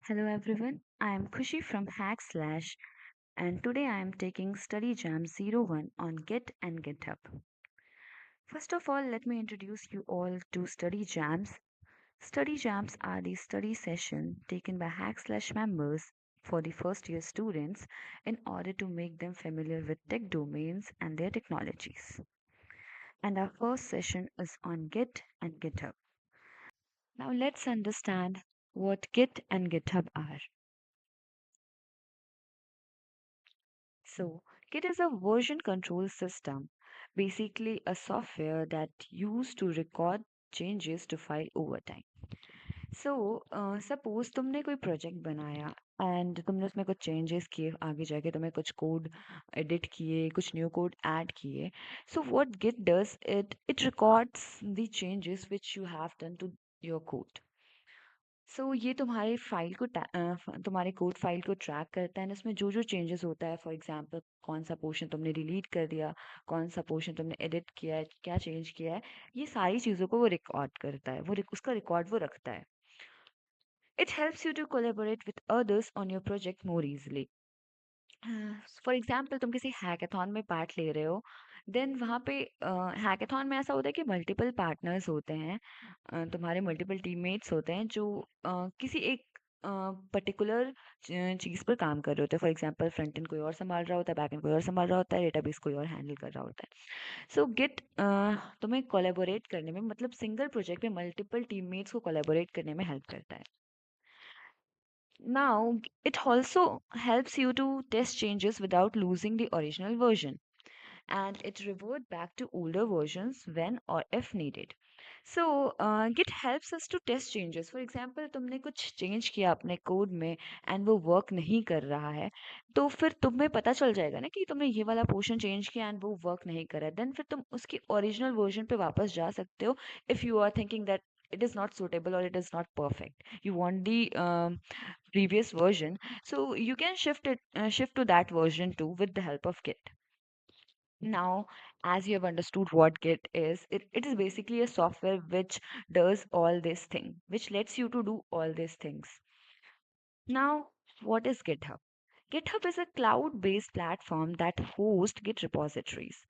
Hello everyone, I am Khushi from Hackslash and today I am taking Study Jam 01 on Git and GitHub. First of all, let me introduce you all to Study Jams. Study Jams are the study session taken by Hackslash members for the first year students in order to make them familiar with tech domains and their technologies. And our first session is on Git and GitHub. Now let's understand what Git and GitHub are. So, Git is a version control system, basically a software that used to record changes to file over time. So, suppose तुमने कोई project बनाया and तुमने उसमें कुछ changes किए आगे जाके तुम्हें कुछ कोड एडिट किए कुछ न्यू कोड ऐड किए so what Git does it records the changes which you have done to your code ये तुम्हारे फाइल को तुम्हारे कोड फाइल को ट्रैक करता है एंड इसमें जो जो चेंजेस होता है फॉर एग्जांपल कौन सा पोर्शन तुमने डिलीट कर दिया कौन सा पोर्शन तुमने एडिट किया है क्या चेंज किया है ये सारी चीज़ों को वो रिकॉर्ड करता है उसका रिकॉर्ड वो रखता है it helps you to collaborate with others on your project more easily for example तुम किसी हैकाथॉन में पार्ट ले रहे हो देन वहाँ पे हैकाथॉन में ऐसा होता है कि मल्टीपल पार्टनर्स होते हैं तुम्हारे मल्टीपल टीममेट्स होते हैं जो किसी एक पर्टिकुलर चीज़ पर काम कर रहे होते हैं फॉर एग्जांपल फ्रंट एंड कोई और संभाल रहा होता है बैक एंड कोई और संभाल रहा होता है डेटाबेस कोई और हैंडल कर रहा होता है सो गिट तुम्हें कोलेबोरेट करने में मतलब सिंगल प्रोजेक्ट में मल्टीपल टीममेट्स को कोलेबोरेट करने में हेल्प करता है now, it also helps you to test changes without losing the original version, and it revert back to older versions when or if needed. So, Git helps us to test changes. For example, तुमने कुछ change किया अपने code में and वो work नहीं कर रहा है, तो फिर तुम्हें पता चल जाएगा ना कि तुमने ये वाला portion change किया and वो work नहीं कर रहा है. Then फिर तुम उसकी original version पे वापस जा सकते हो if you are thinking that it is not suitable or it is not perfect. You want the previous version, so you can shift to that version too with the help of Git. Now, as you have understood what Git is, it is basically a software which does all this thing, which lets you to do all these things. Now, what is GitHub? GitHub is a cloud-based platform that hosts Git repositories.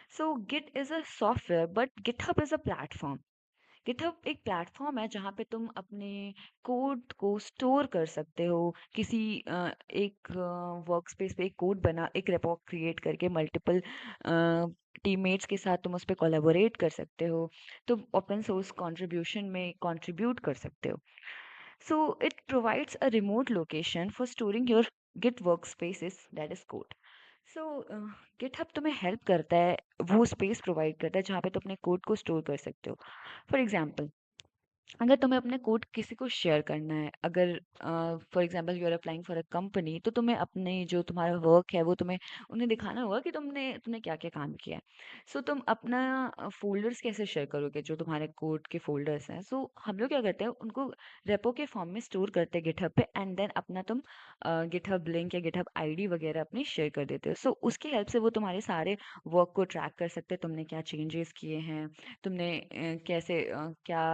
So Git is a software, but GitHub is a platform. GitHub एक platform है जहाँ पे तुम अपने code को store कर सकते हो किसी एक वर्क स्पेस पे एक कोड बना एक रेपो क्रिएट करके मल्टीपल टीममेट्स के साथ तुम उस पर कोलैबोरेट कर सकते हो तुम ओपन सोर्स कंट्रीब्यूशन में कंट्रीब्यूट कर सकते हो so it provides a remote location for storing your Git work spaces that is code so GitHub तुम्हें हेल्प करता है वो स्पेस प्रोवाइड करता है जहाँ पे तुम अपने कोड को स्टोर कर सकते हो फॉर एग्जाम्पल अगर तुम्हें अपने कोड किसी को शेयर करना है अगर for example you are applying for a company तो तुम्हें अपने जो तुम्हारा वर्क है वो तुम्हें उन्हें दिखाना होगा कि तुमने तुमने क्या क्या काम किया है सो तुम अपना फोल्डर्स कैसे शेयर करोगे जो तुम्हारे कोड के फोल्डर्स हैं सो हम लोग क्या करते हैं उनको रेपो के फॉर्म में स्टोर करते हैं गिटहब पे एंड देन अपना तुम गिटहब लिंक या गिटहब आईडी वगैरह अपनी शेयर कर देते हो सो उसकी हेल्प से वो तुम्हारे सारे वर्क को ट्रैक कर सकते हैं तुमने क्या चेंजेस किए हैं तुमने कैसे क्या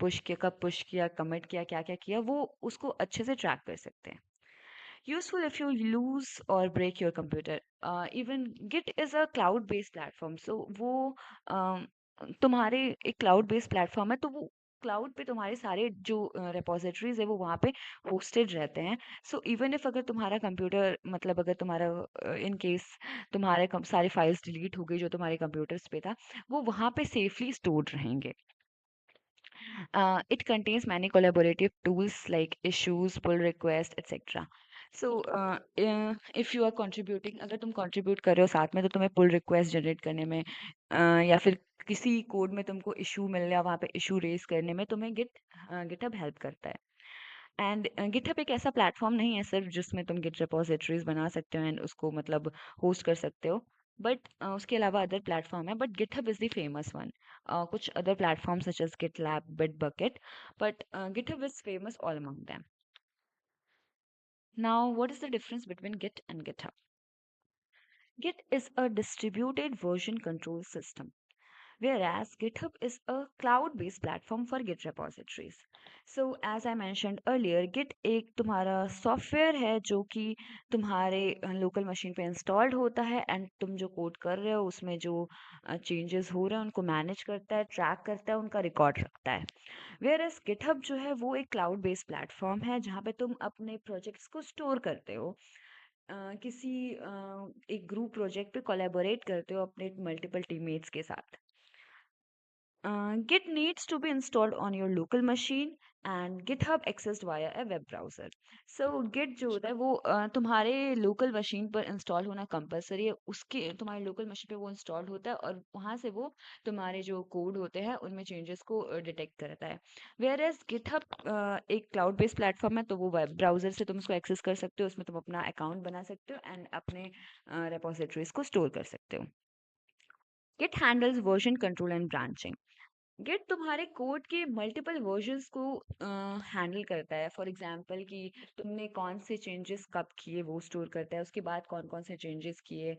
कब पुश किया कमिट किया क्या क्या किया वो उसको अच्छे से ट्रैक कर सकते हैं useful if you lose or break your computer even git is a cloud based platform so वो um, तुम्हारे एक क्लाउड बेस्ड प्लेटफॉर्म है तो वो क्लाउड पे तुम्हारे सारे जो रिपोजिटरीज है वो वहाँ पे होस्टेड रहते हैं सो इवन इफ अगर तुम्हारा कंप्यूटर मतलब अगर तुम्हारा इन केस तुम्हारे सारे फाइल्स डिलीट हो गई जो तुम्हारे कंप्यूटर्स पे था वो वहाँ पे सेफली स्टोर्ड रहेंगे it contains many collaborative tools like issues, pull request, etc. If you are contributing, अगर तुम contribute कर रहे हो साथ में तो तुम्हें pull request generate करने में या फिर किसी कोड में तुमको इशू मिल रहा वहाँ पे इशू रेज करने में तुम्हें गिटहब हेल्प करता है एंड गिटहब एक ऐसा प्लेटफॉर्म नहीं है सिर्फ जिसमें तुम गिट रिपोजिटरीज बना सकते हो एंड उसको मतलब होस्ट कर सकते हो बट उसके अलावा अदर प्लेटफॉर्म है but GitHub is the famous one कुछ other platform such as GitLab Bitbucket but GitHub is famous all among them now what is the difference between Git and GitHub Git is a distributed version control system. whereas GitHub is a cloud-based platform for Git repositories. So as I mentioned earlier, Git एक तुम्हारा software है जो कि तुम्हारे local machine पे installed होता है and तुम जो कोड कर रहे हो उसमें जो चेंजेस हो रहे हैं उनको मैनेज करता है, ट्रैक करता है, उनका रिकॉर्ड रखता है। वेयरएस गिटहब जो है वो एक क्लाउड बेस्ड प्लेटफॉर्म है जहाँ पे तुम अपने प्रोजेक्ट्स को स्टोर करते हो। किसी एक ग्रुप प्रोजेक्ट पे कोलैबोरेट करते हो अपने मल्टीपल टीममेट्स के साथ। Git needs to be installed on your local machine and GitHub accessed via a web browser. So Git जो होता है वो तुम्हारे लोकल मशीन पर इंस्टॉल होना कंपलसरी है, उसके तुम्हारे लोकल मशीन पे वो इंस्टॉल होता है और वहाँ से वो तुम्हारे जो कोड होते हैं उनमें चेंजेस को डिटेक्ट करता है। वेयर एज गिटहब एक क्लाउड बेस्ड प्लेटफॉर्म है तो वो वेब ब्राउजर से तुम उसको एक्सेस कर सकते हो, उसमें तुम अपना अकाउंट बना सकते हो एंड अपने रेपोजिटरीज को स्टोर कर सकते हो। Git handles version control and branching. Git तुम्हारे कोड के मल्टीपल वर्जन्स को हैंडल करता है। फॉर एग्जांपल कि तुमने कौन से चेंजेस कब किए वो स्टोर करता है, उसके बाद कौन कौन से चेंजेस किए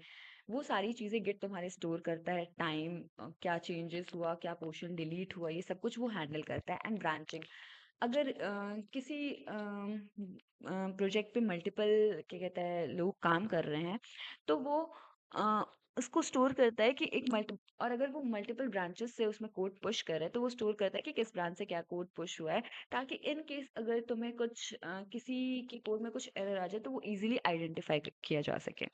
वो सारी चीज़ें गिट तुम्हारे स्टोर करता है। टाइम क्या चेंजेस हुआ, क्या पोर्शन डिलीट हुआ, ये सब कुछ वो हैंडल करता है। एंड ब्रांचिंग, अगर किसी प्रोजेक्ट पे मल्टीपल क्या कहते हैं लोग काम कर रहे हैं तो वो अ, उसको स्टोर करता है कि एक मल्टी, और अगर वो मल्टीपल ब्रांचेस से उसमें कोड पुश कर रहा है तो वो स्टोर करता है कि किस ब्रांच से क्या कोड पुश हुआ है, ताकि इन केस अगर तुम्हें कुछ किसी के कोड में कुछ एरर आ जाए तो वो इजीली आइडेंटिफाई किया जा सके।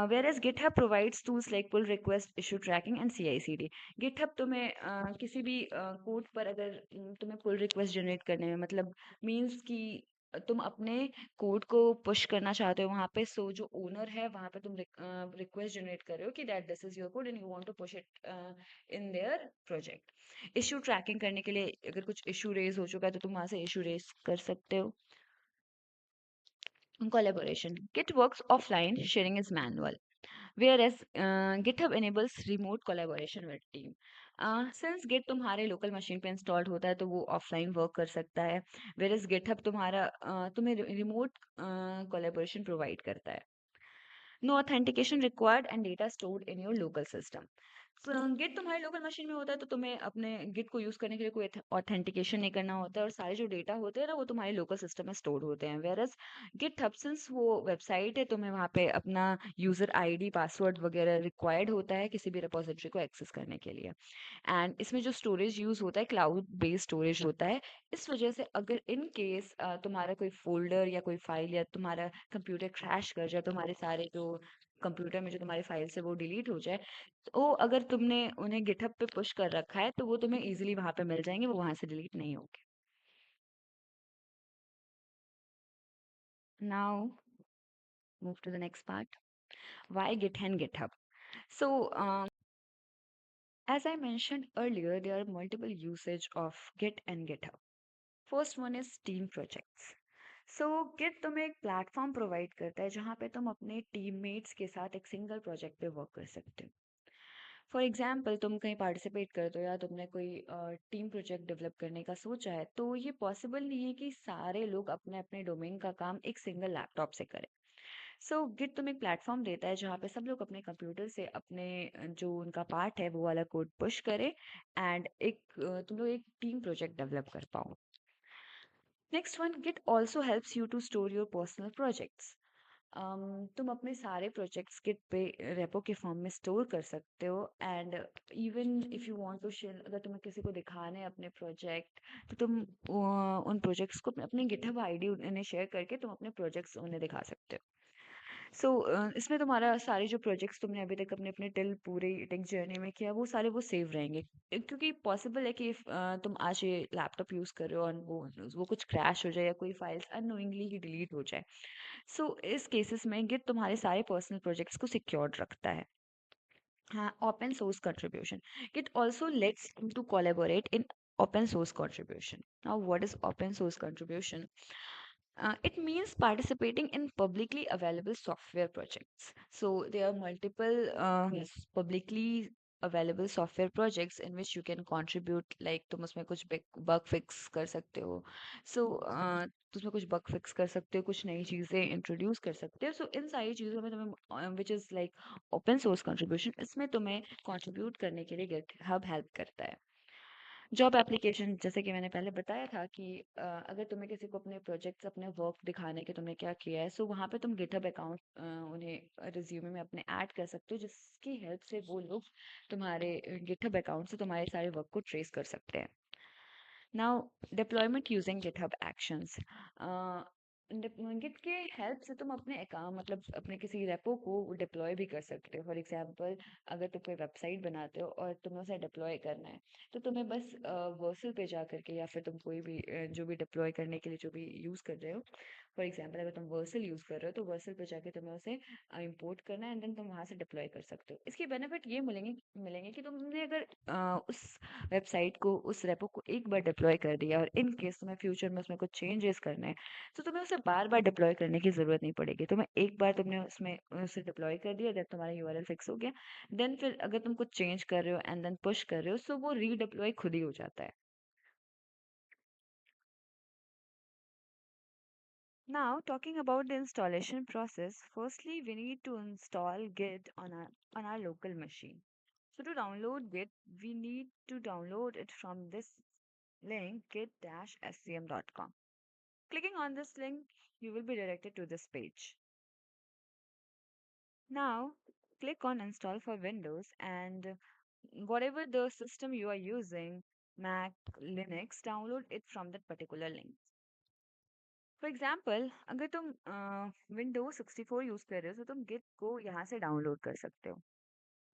Whereas GitHub provides tools like pull request, issue tracking and CI/CD. GitHub तुम्हें किसी भी कोड पर अगर तुम्हें पुल रिक्वेस्ट जनरेट करने में मतलब मीन्स कि तुम अपने कोड को पुश करना चाहते हो वहाँ पे, सो जो ओनर है वहाँ पे तुम रिक्वेस्ट जनरेट कर रहे हो कि that this is your code and you want to push it in their project. Issue tracking करने के लिए अगर कुछ इशू रेज हो चुका है तो तुम वहाँ से इशू रेज कर सकते हो। Collaboration. Git works offline, sharing is manual. Whereas GitHub enables remote collaboration with team. Since Git तुम्हारे लोकल मशीन पे इंस्टॉल्ड होता है तो वो ऑफलाइन वर्क कर सकता है, whereas GitHub तुम्हारा तुम्हें रिमोट कोलैबोरेशन प्रोवाइड करता है। No authentication required and data stored in your local system. Git तुम्हारी लोकल मशीन में होता है तो तुम्हें अपने गिट को यूज करने के लिए कोई ऑथेंटिकेशन नहीं करना होता है और सारे जो डेटा होते हैं ना वो तुम्हारे लोकल सिस्टम में स्टोर होते हैं। वेरस गिट हब सिंस वो वेबसाइट है तुम्हें वहाँ पे अपना यूजर आईडी पासवर्ड वगैरह रिक्वायर्ड होता है किसी भी रिपोजिटरी को एक्सेस करने के लिए। एंड इसमें जो स्टोरेज यूज होता है क्लाउड बेस्ड स्टोरेज होता है। इस वजह से अगर इन केस तुम्हारा कोई फोल्डर या कोई फाइल या तुम्हारा कंप्यूटर क्रैश कर जाए, तुम्हारे सारे जो कंप्यूटर में जो तुम्हारी फाइल्स है वो डिलीट हो जाए, तो अगर तुमने उन्हें गिटहब पे पुश कर रखा है तो वो तुम्हें इजीली वहां पे मिल जाएंगे, वो वहां से डिलीट नहीं होंगे। Now move to the next part, why Git and GitHub. So, as I mentioned earlier, there are multiple usage of Git and GitHub. First one is team projects. So Git तुम्हें एक platform provide करता है जहाँ पे तुम अपने teammates के साथ एक सिंगल प्रोजेक्ट पे वर्क कर सकते हो। फॉर एग्जाम्पल तुम कहीं पार्टिसिपेट करते हो या तुमने कोई टीम प्रोजेक्ट डेवलप करने का सोचा है तो ये पॉसिबल नहीं है कि सारे लोग अपने अपने डोमेन का काम एक सिंगल लैपटॉप से करें। सो गिट तुम्हें एक प्लेटफॉर्म देता है जहाँ पे सब लोग अपने कंप्यूटर से अपने जो उनका पार्ट है वो वाला कोड पुश करे एंड एक तुम लोग एक टीम प्रोजेक्ट डेवलप कर पाओ। Next one, Git also helps you to store your personal projects. तुम अपने सारे प्रोजेक्ट्स गिट पे रेपो के फॉर्म में स्टोर कर सकते हो and even if you want to share, अगर तुम्हें किसी को दिखाने हैं अपने प्रोजेक्ट तो तुम उन प्रोजेक्ट्स को अपने गिटहब आईडी उन्हें शेयर करके तुम अपने प्रोजेक्ट्स उन्हें दिखा सकते हो। सो इसमें तुम्हारा सारे जो प्रोजेक्ट्स तुमने अभी तक अपने अपने टिल पूरे टेक जर्नी में किया वो सारे वो सेव रहेंगे। क्योंकि पॉसिबल है कि तुम आज ये लैपटॉप यूज़ कर रहे हो और वो कुछ क्रैश हो जाए या कोई फाइल्स अननोइंगली ही डिलीट हो जाए। सो इस केसेस में गिट तुम्हारे सारे पर्सनल प्रोजेक्ट्स को सिक्योर्ड रखता है। हाँ, open source contribution. It also lets you to collaborate in open source contribution. Now, what is open source contribution? It means participating in publicly available software projects. So there are multiple publicly available software projects in which you can contribute, like तुम उसमें कुछ bug fix कर सकते हो, so तुम उसमें कुछ bug fix कर सकते हो, कुछ नई चीज़ें introduce कर सकते हो, so इन सारी चीज़ों में तुम्हें which is like open source contribution, इसमें तुम्हें contribute करने के लिए GitHub help करता है। जॉब एप्लीकेशन, जैसे कि मैंने पहले बताया था कि अगर तुम्हें किसी को अपने प्रोजेक्ट्स, अपने वर्क दिखाने के तुमने क्या किया है, सो वहाँ पे तुम गिटहब अकाउंट उन्हें रिज्यूमे में अपने ऐड कर सकते हो, जिसकी हेल्प से वो लोग तुम्हारे गिटहब अकाउंट से तुम्हारे सारे वर्क को ट्रेस कर सकते हैं। Now deployment using GitHub actions, Git के हेल्प से तुम अपने अकाउंट, मतलब अपने किसी रेपो को डिप्लॉय भी कर सकते हो। फॉर एग्जांपल, अगर तुम कोई वेबसाइट बनाते हो और तुम्हें उसे डिप्लॉय करना है, तो तुम्हें बस वर्सल पे जा करके, या फिर तुम कोई भी जो भी डिप्लॉय करने के लिए जो भी यूज़ कर रहे हो, फॉर एग्जांपल अगर तुम वर्सल यूज़ कर रहे हो, तो वर्सल पे जाके तुम्हें उसे इंपोर्ट करना है, एंड देन तुम वहाँ से डिप्लॉय कर सकते हो। इसके बेनिफिट ये मिलेंगे मिलेंगे कि तुमने अगर उस वेबसाइट को, उस रेपो को एक बार डिप्लॉय कर दिया, और इन केस तुम्हें फ्यूचर में उसमें कुछ चेंजेस करने हैं, तो तुम्हें उसे बार बार डिप्लॉय करने की ज़रूरत नहीं पड़ेगी। तुम्हें एक बार तुमने उसमें उसे डिप्लॉय कर दिया, देन तुम्हारा यूआरएल फिक्स हो गया, देन फिर अगर तुम कुछ चेंज कर रहे हो एंड देन पुश कर रहे हो, सो वो रीडिप्लॉय खुद ही हो जाता है। Now, talking about the installation process, firstly, we need to install Git on our local machine. So to download Git, we need to download it from this link, git-scm.com. Clicking on this link, you will be directed to this page. Now, click on install for Windows, and whatever the system you are using, Mac, Linux, download it from that particular link. For example, अगर तुम Windows 64 use कर रहे हो, तो तुम Git को यहाँ से डाउनलोड कर सकते हो।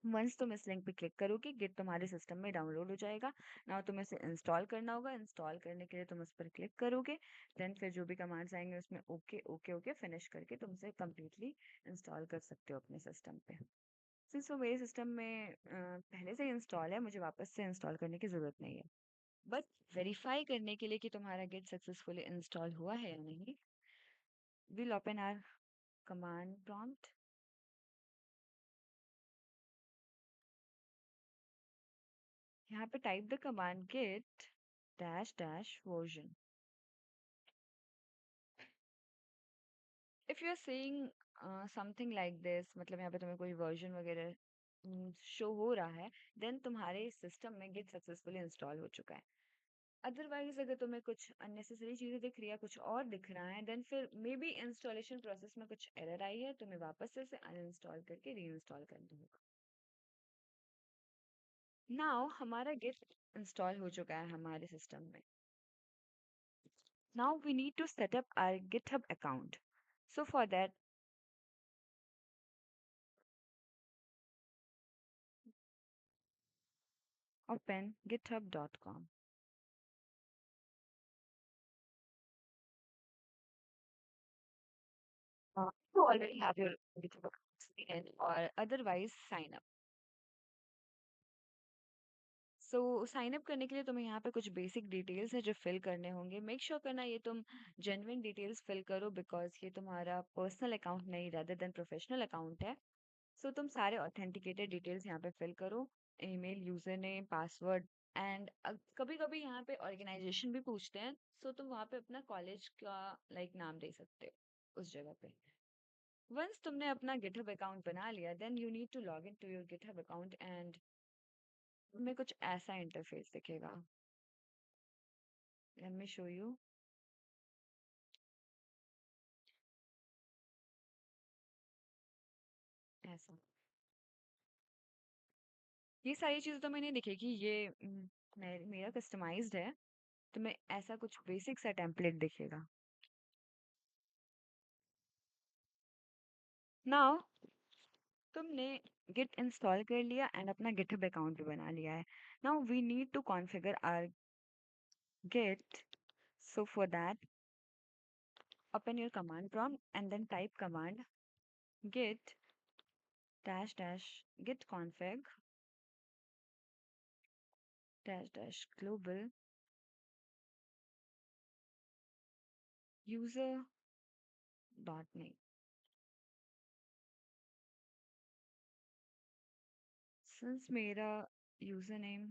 वंस तुम इस लिंक पे क्लिक करोगे, गिट तुम्हारे सिस्टम में डाउनलोड हो जाएगा। नाउ तुम्हें इसे इंस्टॉल करना होगा। इंस्टॉल करने के लिए तुम उस पर क्लिक करोगे, देन फिर जो भी कमांड्स आएंगे उसमें ओके ओके ओके फिनिश करके तुम इसे कम्प्लीटली इंस्टॉल कर सकते हो अपने सिस्टम पे। सिंस वो मेरे सिस्टम में पहले से ही इंस्टॉल है, मुझे वापस से इंस्टॉल करने की ज़रूरत नहीं है। बट वेरीफाई करने के लिए कि तुम्हारा गिट सक्सेसफुली इंस्टॉल हुआ है या नहीं, we'll open our command prompt. यहाँ पे type the command git dash dash version. If you're seeing something like this, मतलब यहाँ पे तुम्हें कोई version वगैरह शो हो रहा है, देन तुम्हारे सिस्टम में गिट सक्सेसफुली इंस्टॉल हो चुका है। अदरवाइज अगर तुम्हें कुछ अननेसेसरी चीज़ें दिख रही है, कुछ और दिख रहा है, देन फिर मे बी इंस्टॉलेशन प्रोसेस में कुछ एरर आई है, तुम्हें वापस से इसे अनइंस्टॉल करके रीइंस्टॉल करना होगा। नाउ हमारा गिट इंस्टॉल हो चुका है हमारे सिस्टम में। Now we need to set up our GitHub account. So for that, open github.com. You already have your GitHub account in, or otherwise sign up. So sine up करने के लिए तुम्हें यहाँ पे कुछ बेसिक डिटेल्स है जो फिल करने होंगे। मेक श्योर करना ये तुम जेन्युइन डिटेल्स फिल करो, बिकॉज ये तुम्हारा पर्सनल अकाउंट नहीं, rather than प्रोफेशनल अकाउंट है। सो तुम सारे ऑथेंटिकेटेड डिटेल्स यहाँ पे फिल करो, email, user name, password, and कभी कभी यहाँ पे ऑर्गेनाइजेशन भी पूछते हैं, सो तुम वहाँ पे अपना कॉलेज का लाइक नाम दे सकते हो उस जगह पे। वंस तुमने अपना गिटहब अकाउंट बना लिया, then you need to log in to your GitHub account, and तुम्हें कुछ ऐसा इंटरफेस दिखेगा। Let me show you. ऐसा, ये सारी चीज़ें तो मैंने दिखेगी, ये मेरा कस्टमाइज्ड है। तुम्हें ऐसा कुछ बेसिक सा टेम्पलेट दिखेगा। नाउ तुमने गिट इंस्टॉल कर लिया एंड अपना गिटहब अकाउंट भी बना लिया है। Now we need to configure our git, so for that open your command prompt and then type command git dash dash git config dash dash global user dot name. Since मेरा user name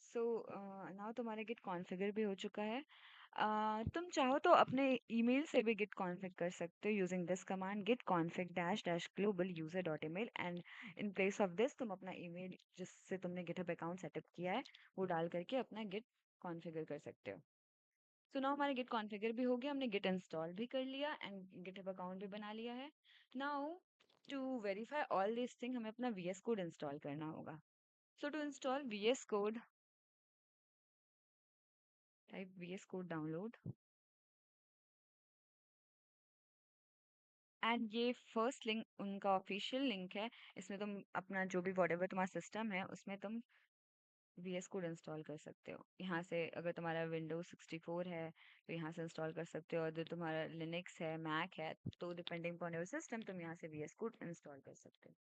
so now तुम्हारा Git configure भी हो चुका है। तुम चाहो तो अपने ईमेल से भी गिट कॉन्फ़िग कर सकते हो using this command git config dash dash global user dot email and in place of this तुम अपना ईमेल जिससे तुमने गिटहब अकाउंट सेटअप किया है वो डाल करके अपना गिट कॉन्फ़िगर कर सकते हो। सो नाउ हमारा गिट कॉन्फ़िगर भी हो गया, हमने गिट इंस्टॉल भी कर लिया एंड गिटहब अकाउंट भी बना लिया है। Now to verify all this thing हमें अपना वीएस कोड इंस्टॉल करना होगा। So to install VS code type VS code download and ये फर्स्ट लिंक उनका ऑफिशियल लिंक है। इसमें तुम अपना जो भी वॉटेवर तुम्हारा सिस्टम है उसमें तुम वीएस कोड इंस्टॉल कर सकते हो। यहाँ से अगर तुम्हारा विंडोज 64 है तो यहाँ से इंस्टॉल कर सकते हो, अगर तुम्हारा लिनक्स है मैक है तो डिपेंडिंग अपॉन योर सिस्टम तुम यहाँ से वीएस कोड इंस्टॉल कर सकते हो।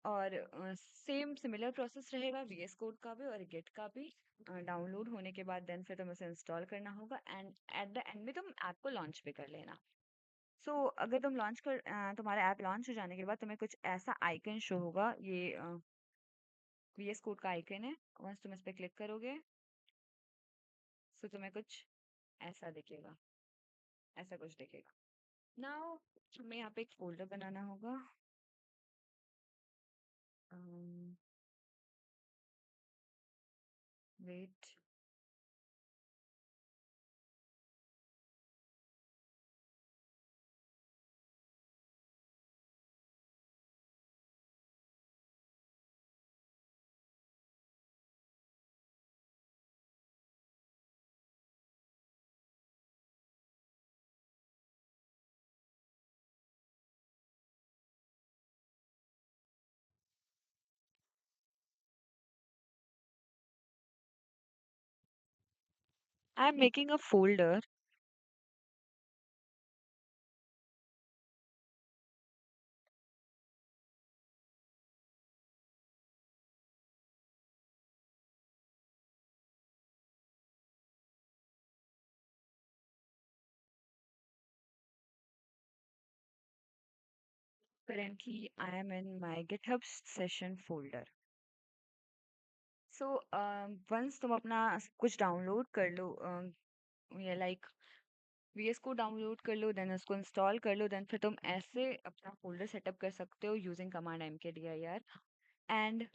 और सेम सिमिलर प्रोसेस रहेगा वीएस कोड का भी और गिट का भी। डाउनलोड होने के बाद देन फिर तुम्हें उसे इंस्टॉल करना होगा एंड एट द एंड में तुम ऐप को लॉन्च भी कर लेना। सो अगर तुम तुम्हारा ऐप लॉन्च हो जाने के बाद तुम्हें कुछ ऐसा आइकन शो होगा, ये वीएस कोड का आइकन है। वंस तुम इस पे क्लिक करोगे सो तुम्हें कुछ ऐसा दिखेगा, ऐसा कुछ दिखेगा। नाउ हमें यहाँ पे एक फोल्डर बनाना होगा। Wait, I am making a folder. Currently, I am in my GitHub session folder. So once तुम अपना कुछ डाउनलोड कर लो, ये लाइक वीएस को डाउनलोड कर लो देन उसको इंस्टॉल कर लो, देन फिर तुम ऐसे अपना फोल्डर सेटअप कर सकते हो using command mkdir and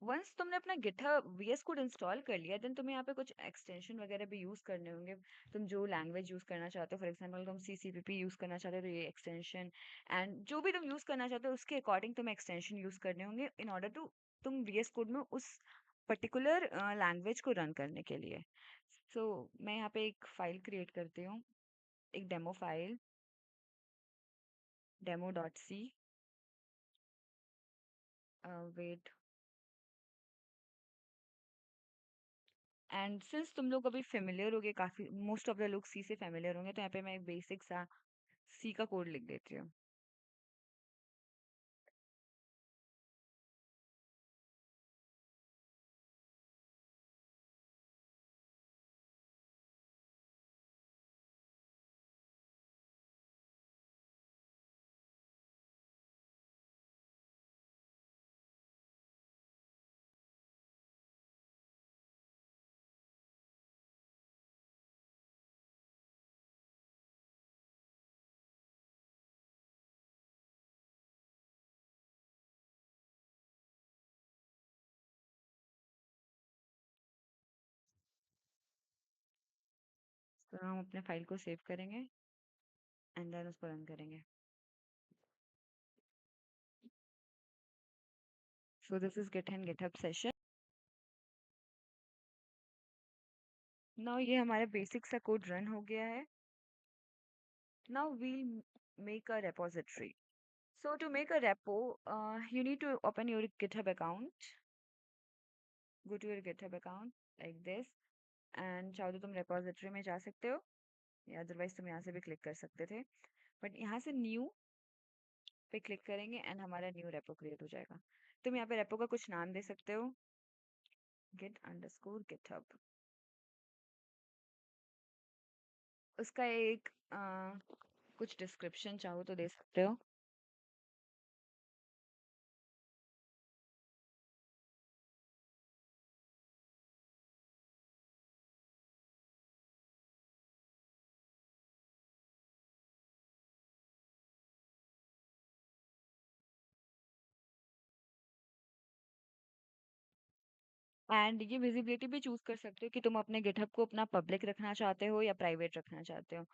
once तुमने अपना गिटहब वीएस कोड इंस्टॉल कर लिया देन तुम्हें यहाँ पे कुछ एक्सटेंशन वगैरह भी यूज़ करने होंगे। तुम जो लैंग्वेज यूज़ करना चाहते हो, फॉर एग्जांपल तुम CCPP यूज़ करना चाहते हो तो ये एक्सटेंशन एंड जो भी तुम यूज़ करना चाहते हो उसके अकॉर्डिंग तुम्हें एक्सटेंशन यूज़ करने होंगे इन ऑर्डर टू तुम वीएस कोड में उस पर्टिकुलर लैंग्वेज को रन करने के लिए। सो मैं यहाँ पे एक फाइल क्रिएट करती हूँ, एक demo file demo.c। Wait, and since तुम लोग अभी फेमिलियर होगे, काफ़ी मोस्ट ऑफ द लोग सी से फेमिलियर होंगे, तो यहाँ पे मैं एक बेसिक सा सी का कोड लिख देती हूँ। तो हम अपने फाइल को सेव करेंगे एंड देन उसको रन करेंगे। So this is Git and GitHub session. Now ये हमारा बेसिक सा कोड रन हो गया है। Now we'll make a repository. So to make a repo, you need to open your GitHub account. Go to your GitHub account like this and चाहो तो तुम repository में जा सकते हो या अदरवाइज तुम यहाँ से भी क्लिक कर सकते थे, बट यहाँ से न्यू पे क्लिक करेंगे एंड हमारा न्यू रेपो क्रिएट हो जाएगा। तुम यहाँ पे रेपो का कुछ नाम दे सकते हो, git underscore github। उसका एक कुछ डिस्क्रिप्शन चाहो तो दे सकते हो। एंड ये विजिबिलिटी भी चूज कर सकते हो कि तुम अपने गिटहब को अपना पब्लिक रखना चाहते हो या प्राइवेट रखना चाहते हो।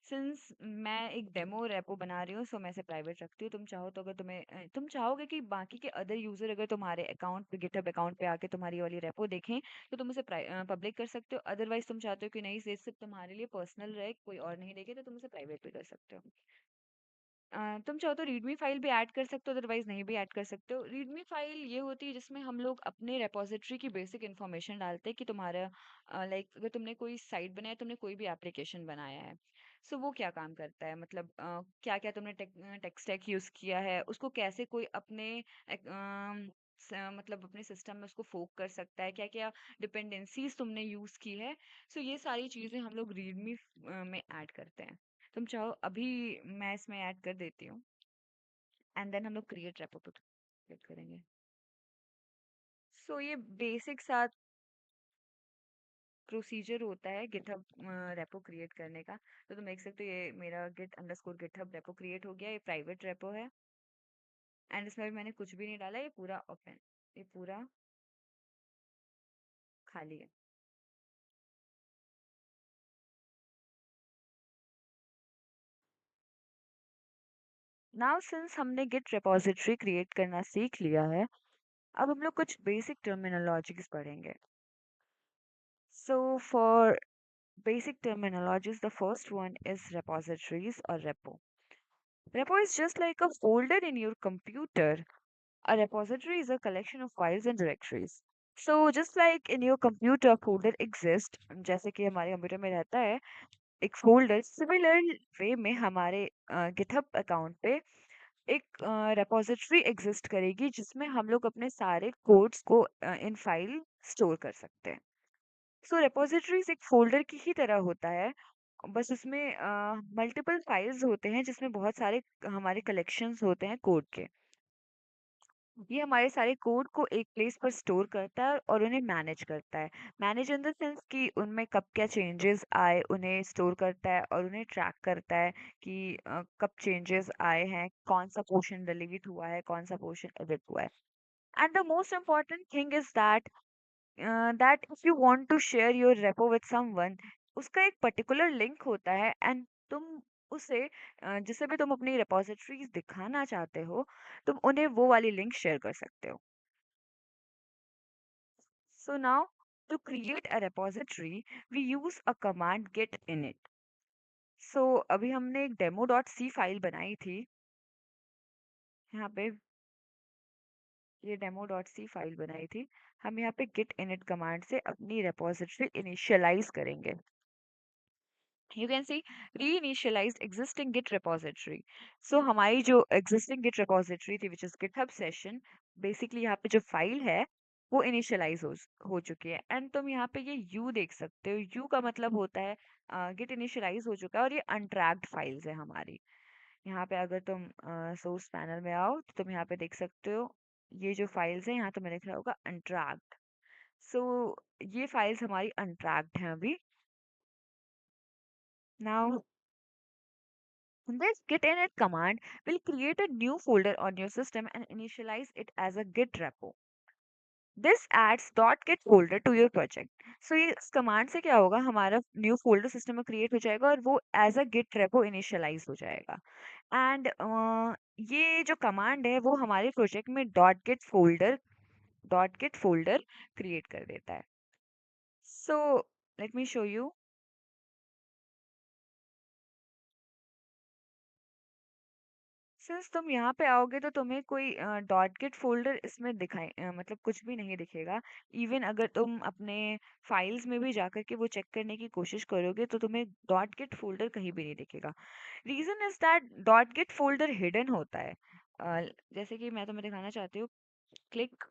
सिंस मैं एक डेमो रेपो बना रही हूँ, सो मैं इसे प्राइवेट रखती हूँ। तुम चाहो तो, अगर तुम चाहोगे कि बाकी के अदर यूजर अगर तुम्हारे अकाउंट पे, गिटहब अकाउंट पे आके तुम्हारी ये वाली रेपो देखें, तो तुम उसे पब्लिक कर सकते हो। अदरवाइज तुम चाहते हो कि नहीं, ये सिर्फ तुम्हारे लिए पर्सनल रहे, कोई और नहीं देखे, तो तुम उसे प्राइवेट भी कर सकते हो। तुम चाहो तो रीडमी फाइल भी ऐड कर सकते हो, अदरवाइज नहीं भी ऐड कर सकते हो। रीडमी फाइल ये होती है जिसमें हम लोग अपने रेपोजिटरी की बेसिक इन्फॉर्मेशन डालते हैं कि तुम्हारा लाइक अगर तुमने कोई साइट बनाया, तुमने कोई भी एप्लीकेशन बनाया है, सो वो क्या काम करता है, मतलब क्या क्या तुमने टेक स्टैक यूज़ किया है, उसको कैसे कोई अपने मतलब अपने सिस्टम में उसको फोक कर सकता है, क्या क्या डिपेंडेंसीज तुमने यूज़ की है। सो ये सारी चीज़ें हम लोग रीडमी में ऐड करते हैं। तुम चाहो अभी मैं इसमें ऐड कर देती हूँ, एंड देन हम लोग क्रिएट रेपो पे क्लिक करेंगे। सो ये बेसिक सा प्रोसीजर होता है गिटहब रेपो क्रिएट करने का। तो तुम देख सकते हो ये मेरा git underscore GitHub repo create हो गया, ये प्राइवेट रेपो है। एंड इसमें भी मैंने कुछ भी नहीं डाला, ये पूरा ओपन, ये पूरा खाली है। नाउ सिंस हमने गिट रेपोजिटरी क्रिएट करना सीख लिया है, अब हम लोग कुछ बेसिक टर्मिनोलॉजीज पढ़ेंगे। So for basic terminologies, the first one is repositories or repo. Repo is just like a folder in your computer. A repository is a collection of files and directories. So just like in your computer folder exists, जैसे कि हमारे computer में रहता है एक folder, similar way में हमारे GitHub account पे एक रेपोजिटरी एग्जिस्ट करेगी जिसमें हम लोग अपने सारे कोड्स को इन फाइल स्टोर कर सकते हैं। सो रेपोजिटरीज एक फोल्डर की ही तरह होता है, बस उसमें मल्टीपल फाइल्स होते हैं जिसमें बहुत सारे हमारे कलेक्शंस होते हैं कोड के। ये हमारे सारे कोड को एक प्लेस पर स्टोर करता है और उन्हें मैनेज करता है। मैनेज इन द सेंस कि उनमें कब क्या चेंजेस आए उन्हें स्टोर करता है और उन्हें ट्रैक करता है कि कब चेंजेस आए हैं, कौन सा पोर्शन डिलीट हुआ है, कौन सा पोर्शन एडिट हुआ है। And the most important thing is that if you want to share your repo with someone, उसका एक पर्टिकुलर लिंक होता है एंड तुम उसे जिसे भी तुम अपनी रिपोजिटरीज दिखाना चाहते हो, तुम उन्हें वो वाली लिंक शेयर कर सकते हो। So now to create a repository we use a command git init। सो अभी हमने एक डेमो डॉट सी फाइल बनाई थी, यहाँ पे ये डेमो डॉट सी फाइल बनाई थी। हम यहाँ पे गेट init कमांड से अपनी रिपोजिटरी इनिशियलाइज करेंगे। You can see reinitialized existing git repository. So हमारी जो existing git repository थी which is github session, basically यहाँ पे जो फाइल है वो इनिशियलाइज हो चुकी है। एंड तुम यहाँ पे ये u देख सकते हो, u का मतलब होता है गिट इनिशियलाइज हो चुका है और ये अनट्रैक्ड फाइल्स है हमारी। यहाँ पे अगर तुम सोर्स पैनल में आओ तो तुम यहाँ पे देख सकते हो ये जो फाइल्स है, यहाँ तुम्हें लिख रहा होगा अनट्रैक्ड। सो ये फाइल्स हमारी अनट्रैक्ड हैं अभी। Now this git init command will create a new folder on your system and initialize it as a git repo. This adds .git folder to your project. So ये इस कमांड से क्या होगा, हमारा न्यू फोल्डर सिस्टम में create हो जाएगा और वो as a git repo initialize हो जाएगा। एंड ये जो कमांड है वो हमारे प्रोजेक्ट में डॉट गिट फोल्डर क्रिएट कर देता है। So let me show you. Since तुम यहाँ पे आओगे तो तुम्हें कोई डॉट गिट फोल्डर इसमें दिखाई मतलब कुछ भी नहीं दिखेगा। इवन अगर तुम अपने फाइल्स में भी जाकर के वो चेक करने की कोशिश करोगे तो तुम्हें डॉट गिट फोल्डर कहीं भी नहीं दिखेगा। Reason is that dot git folder hidden होता है। जैसे कि मैं तुम्हें दिखाना चाहती हूँ, click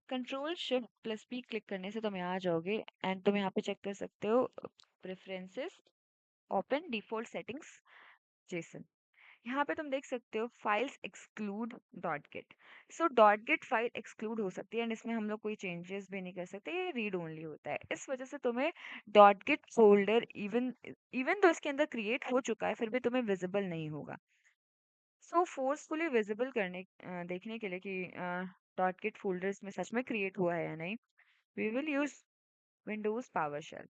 control shift plus P click करने से तुम यहाँ आ जाओगे एंड तुम यहाँ पे चेक कर सकते हो preferences. Open default settings JSON. यहाँ पे तुम देख सकते हो files exclude dot git. So dot git file exclude हो सकती है एंड इसमें हम लोग कोई चेंजेस भी नहीं कर सकते, ये रीड ओनली होता है। इस वजह से तुम्हें dot git folder even even तो इसके अंदर क्रिएट हो चुका है फिर भी तुम्हें विजिबल नहीं होगा। सो फोर्सफुली विजिबल करने देखने के लिए कि डॉट गिट फोल्डर इसमें सच में क्रिएट हुआ है या नहीं, we will use Windows power shell.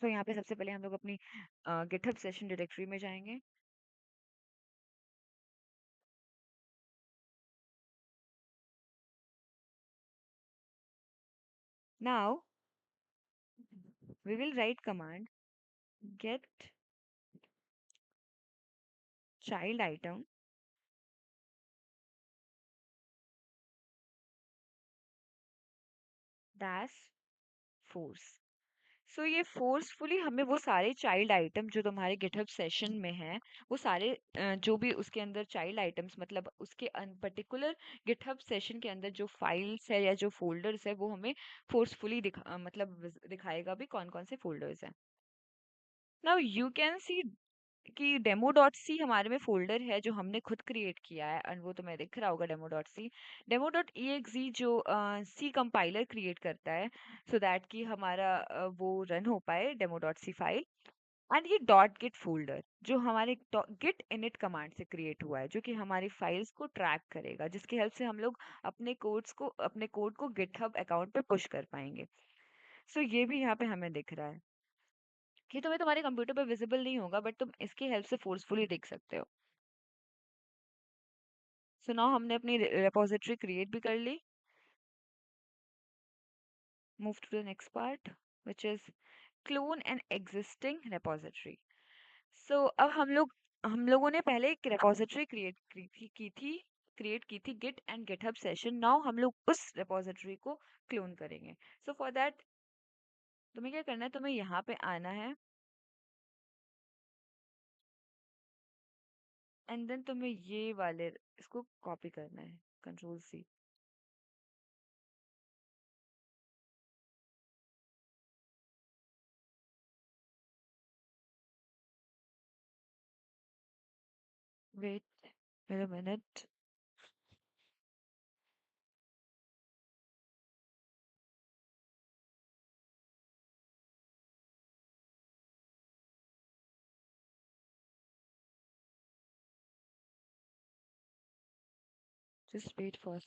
तो यहाँ पे सबसे पहले हम लोग अपनी गिटहब सेशन डायरेक्टरी में जाएंगे। Now we will write command get child item dash force। सो ये फोर्सफुली हमें वो सारे चाइल्ड आइटम जो तुम्हारे गिटहब सेशन में है, वो सारे जो भी उसके अंदर चाइल्ड आइटम्स मतलब उसके पर्टिकुलर गिटहब सेशन के अंदर जो फाइल्स है या जो फोल्डर्स है वो हमें फोर्सफुली मतलब दिखाएगा भी कौन कौन से फोल्डर्स हैं। नाउ यू कैन सी कि डेमो डॉट सी हमारे में फोल्डर है जो हमने खुद क्रिएट किया है एंड वो तुम्हें दिख रहा होगा demo dot C. Demo dot E X जो सी कंपाइलर क्रिएट करता है सो दैट कि हमारा वो रन हो पाए demo dot C file. And ये डॉट गिट फोल्डर जो हमारे गिट इनिट कमांड से क्रिएट हुआ है जो कि हमारी फाइल्स को ट्रैक करेगा, जिसकी हेल्प से हम लोग अपने कोड को गिटहब अकाउंट पे पुश कर पाएंगे। सो ये भी यहाँ पे हमें दिख रहा है कि तुम्हें तुम्हारे कंप्यूटर पे विजिबल नहीं होगा बट तुम इसकी हेल्प से फोर्सफुली देख सकते हो। सो नाउ हमने अपनी रिपोजिटरी क्रिएट भी कर ली। Move to the next part which is clone an existing repository. So अब हम लोगों ने पहले एक रिपोजिटरी क्रिएट की थी git and GitHub session. Now हम लोग उस रिपोजिटरी को क्लोन करेंगे। सो फॉर दैट तुम्हें क्या करना है, तुम्हें यहाँ पे आना है एंड देन तुम्हें ये वाले इसको कॉपी करना है, कंट्रोल सी। वेट मेरा मिनट। Just wait for.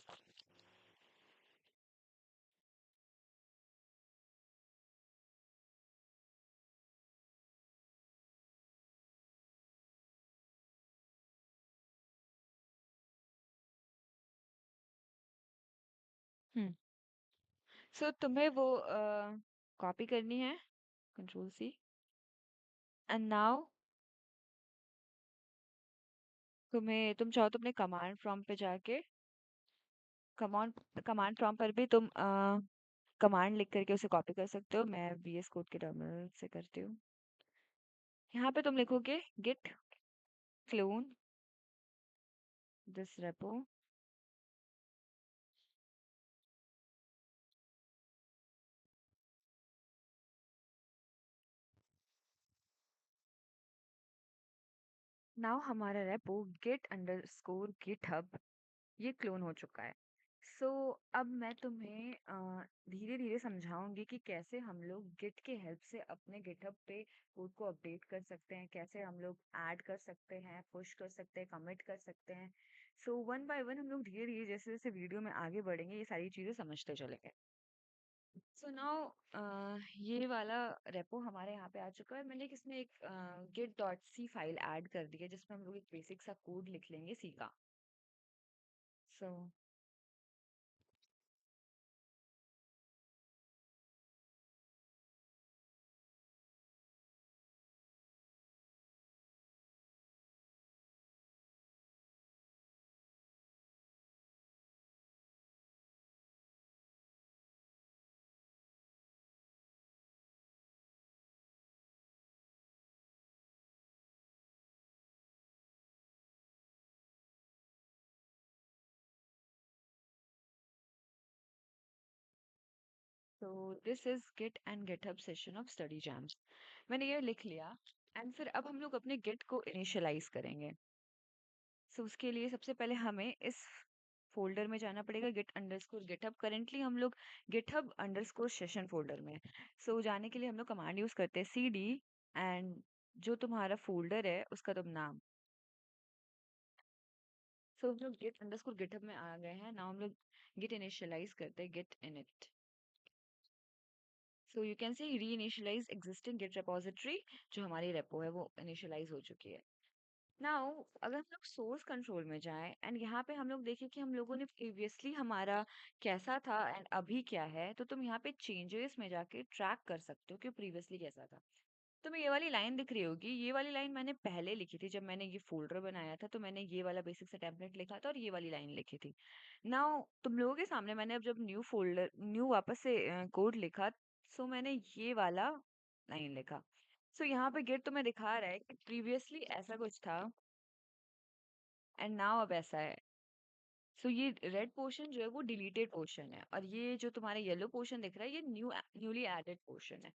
सो तुम्हें वो कॉपी करनी है, कंट्रोल सी। एंड नाउ तुम चाहो तो अपने कमांड प्रॉम्प्ट पे जाके कमांड कमांड प्रॉम्प्ट पर भी तुम कमांड लिख करके उसे कॉपी कर सकते हो। मैं वीएस कोड के टर्मिनल से करती हूँ। यहाँ पे तुम लिखोगे git clone this repo. Now हमारा रेपो गिट अंडरस्कोर गिटहब ये क्लोन हो चुका है। सो अब मैं तुम्हें धीरे धीरे समझाऊंगी कि कैसे हम लोग गिट के हेल्प से अपने गिटहब पे कोड को अपडेट कर सकते हैं, कैसे हम लोग ऐड कर सकते हैं, पुश कर सकते हैं, कमिट कर सकते हैं। सो वन बाय वन हम लोग धीरे धीरे जैसे जैसे वीडियो में आगे बढ़ेंगे ये सारी चीज़ें समझते चलेंगे। सो नाउ ये वाला रेपो हमारे यहाँ पे आ चुका है। मैंने इसमें एक git dot C file add कर दी है जिसमें हम लोग एक बेसिक सा कोड लिख लेंगे सी का। So so this is Git and GitHub session of study jams. मैंने ये लिख लिया एंड फिर अब हम लोग अपने गिट को इनिशियलाइज करेंगे। सो उसके लिए सबसे पहले हमें इस फोल्डर में जाना पड़ेगा, गिट अंडरस्कोर गिटहब। करेंटली हम लोग गिटहब अंडरस्कोर सेशन फोल्डर में। सो जाने के लिए हम लोग कमांड यूज करते हैं cd एंड जो तुम्हारा फोल्डर है उसका तुम नाम। सो हम लोग गिट अंडरस्कोर गिटहब में आ गए हैं। नाउ हम लोग गिट इनिशियलाइज करते हैं, git init. So you can see reinitialize existing Git repository. जो हमारी रेपो है वो इनिशियलाइज हो चुकी है। नाउ अगर हम लोग सोर्स कंट्रोल में जाएं एंड यहाँ पे हम लोग देखें कि हम लोगों ने प्रीवियसली हमारा कैसा था एंड अभी क्या है, तो तुम यहाँ पे चेंजेस में जाके ट्रैक कर सकते हो कि प्रीवियसली कैसा था। तुम्हें ये वाली लाइन दिख रही होगी, ये वाली लाइन मैंने पहले लिखी थी। जब मैंने ये फोल्डर बनाया था तो मैंने ये वाला बेसिक सा टेम्पलेट लिखा था और ये वाली लाइन लिखी थी। नाउ तुम लोगों के सामने मैंने अब जब न्यू वापस से कोड लिखा, सो मैंने ये वाला लाइन लिखा। सो यहाँ पे गेट तुम्हें दिखा रहा है कि प्रीवियसली ऐसा कुछ था एंड नाउ अब ऐसा है। सो ये रेड पोर्शन जो है वो डिलीटेड पोर्शन है और ये जो तुम्हारा येलो पोर्शन दिख रहा है ये न्यूली एडेड पोर्शन है।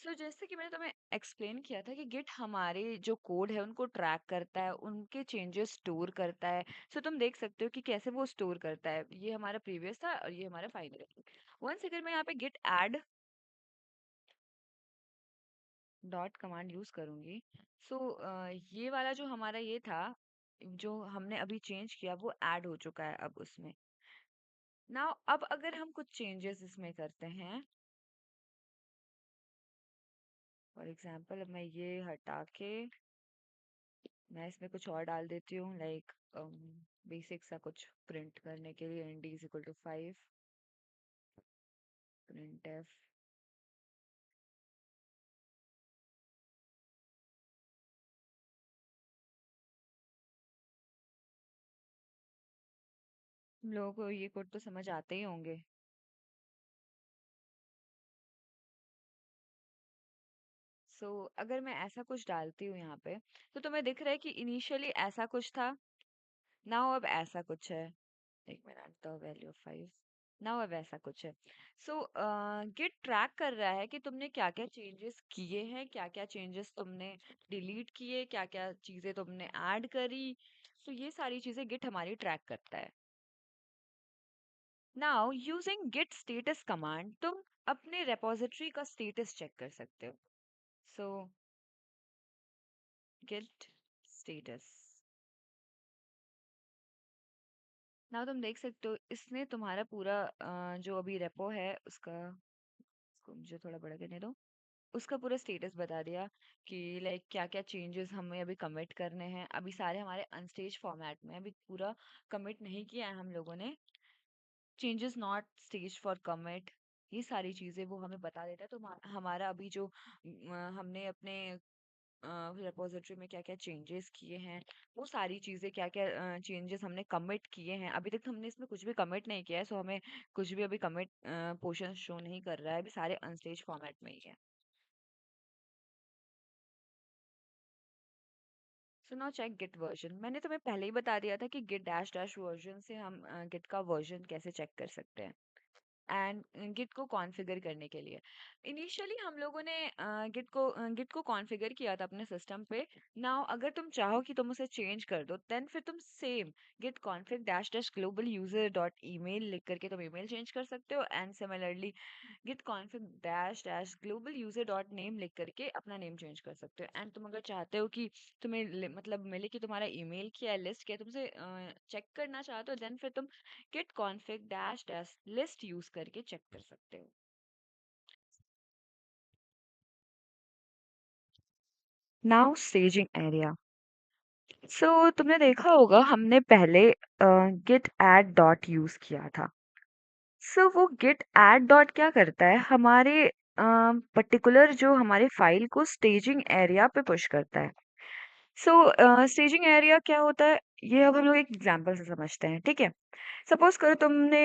सो जैसे कि मैंने तुम्हें एक्सप्लेन किया था कि गिट हमारे जो कोड है उनको ट्रैक करता है, उनके चेंजेस स्टोर करता है। सो तुम देख सकते हो कि कैसे वो स्टोर करता है। ये हमारा प्रीवियस था और ये हमारा फाइनल है। वन सेकेंड में यहाँ पे git add dot command use करूंगी। सो ये वाला जो हमारा ये था, जो हमने अभी चेंज किया वो ऐड हो चुका है अब उसमें। नाउ अब अगर हम कुछ चेंजेस इसमें करते हैं, फॉर एग्जांपल अब मैं ये हटा के मैं इसमें कुछ और डाल देती हूँ, लाइक बेसिक सा कुछ प्रिंट करने के लिए nd is equal to 5 printf. तुम लोगों को ये कोड तो समझ आते ही होंगे। सो अगर मैं ऐसा कुछ डालती हूँ यहाँ पे, तो तुम्हें दिख रहा है कि इनिशियली ऐसा कुछ था, नाउ अब ऐसा कुछ है। एक minute, the value of 5, now अब ऐसा कुछ है। सो गिट ट्रैक कर रहा है कि तुमने क्या क्या चेंजेस किए हैं, क्या क्या चेंजेस तुमने डिलीट किए, क्या क्या चीजें तुमने ऐड करी। सो ये सारी चीजें गिट हमारी ट्रैक करता है। Now using git status command तुम अपने रेपोजिटरी का स्टेटस चेक कर सकते हो। सो गिट स्टेटस। नाउ तुम देख सकते हो इसने तुम्हारा पूरा जो अभी रेपो है उसका, इसको मुझे थोड़ा बड़ा करने दो, उसका पूरा स्टेटस बता दिया कि लाइक क्या क्या चेंजेस हमें अभी कमिट करने हैं। अभी सारे हमारे अनस्टेज फॉर्मेट में, अभी पूरा कमिट नहीं किया है हम लोगों ने। Changes not stage for commit, ये सारी चीज़ें वो हमें बता देता है। तो हमारा अभी जो हमने अपने रिपोजिटरी में क्या क्या चेंजेस किए हैं, वो सारी चीज़ें क्या क्या चेंजेस हमने कमिट किए हैं। अभी तक तो हमने इसमें कुछ भी कमिट नहीं किया है, सो हमें कुछ भी अभी कमिट पोर्शन शो नहीं कर रहा है। अभी सारे अनस्टेज फॉर्मेट में ही है। So now check git version. मैंने तुम्हें पहले ही बता दिया था कि गिट डैश डैश वर्जन से हम गिट का वर्जन कैसे चेक कर सकते हैं एंड गिट को कॉन्फ़िगर करने के लिए। इनिशियली हम लोगों ने गिट को कॉन्फ़िगर किया था अपने सिस्टम पे। नाउ अगर तुम चाहो कि तुम उसे चेंज कर दो, देन फिर तुम same git config dash dash global user dot email लिख करके तुम ईमेल चेंज कर सकते हो and similarly git config dash dash global user dot name लिख करके अपना नेम चेंज कर सकते हो। एंड तुम अगर चाहते हो कि तुम्हें मतलब मिले कि तुम्हारा ईमेल क्या है, लिस्ट क्या है, तुमसे चेक करना चाहते हो, देन फिर तुम git config dash dash list use करके चेक कर सकते हो। Now staging area. सो तुमने देखा होगा हमने पहले git add डॉट यूज किया था। सो वो git add डॉट क्या करता है, हमारे पर्टिकुलर जो हमारे फाइल को स्टेजिंग एरिया पे पुश करता है। सो स्टेजिंग एरिया क्या होता है, ये अब हम लोग एक एग्जांपल से समझते हैं, ठीक है। सपोज करो तुमने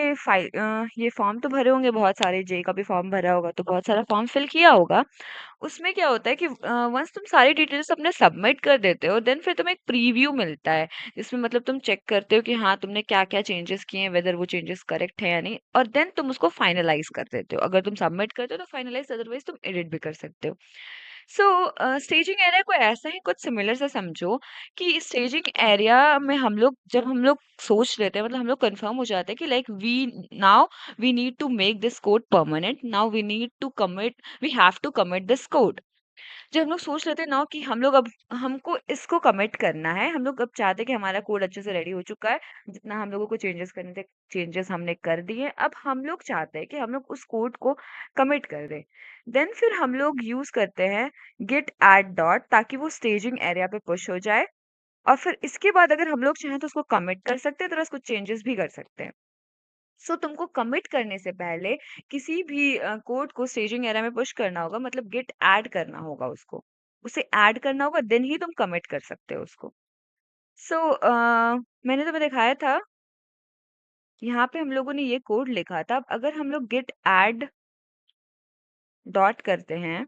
ये फॉर्म तो भरे होंगे, बहुत सारे जे का भी फॉर्म भरा होगा, तो बहुत सारा फॉर्म फिल किया होगा। उसमें क्या होता है कि वंस तुम सारी डिटेल्स अपने सबमिट कर देते हो, देन फिर तुम्हें एक प्रीव्यू मिलता है, जिसमें मतलब तुम चेक करते हो कि हाँ तुमने क्या क्या चेंजेस किए हैं, वेदर वो चेंजेस करेक्ट है या नहीं, और देन तुम उसको फाइनलाइज कर देते हो। अगर तुम सबमिट करते हो तो फाइनलाइज, अदरवाइज तुम एडिट भी कर सकते हो। सो स्टेजिंग एरिया को ऐसा ही कुछ सिमिलर से समझो कि स्टेजिंग एरिया में हम लोग सोच लेते हैं, मतलब हम लोग कंफर्म हो जाते हैं कि like we need to make this code permanent, now we have to commit this code. जब हम लोग सोच लेते हैं ना कि हम लोग अब हमको इसको कमिट करना है, हम लोग अब चाहते हैं कि हमारा कोड अच्छे से रेडी हो चुका है, जितना हम लोगों को चेंजेस करने थे चेंजेस हमने कर दिए, अब हम लोग चाहते हैं कि हम लोग उस कोड को कमिट कर दें। देन फिर हम लोग यूज करते हैं गिट एड डॉट, ताकि वो स्टेजिंग एरिया पे पुश हो जाए, और फिर इसके बाद अगर हम लोग चाहें तो उसको कमिट कर सकते हैं, तो उसको चेंजेस भी कर सकते हैं। सो तुमको कमिट करने से पहले किसी भी कोड को स्टेजिंग एरिया में पुश करना होगा, मतलब गिट ऐड करना होगा उसको, उसे ऐड करना होगा, देन ही तुम कमिट कर सकते हो उसको। सो मैंने तुम्हें दिखाया था, यहाँ पे हम लोगों ने ये कोड लिखा था। अब अगर हम लोग गिट ऐड डॉट करते हैं,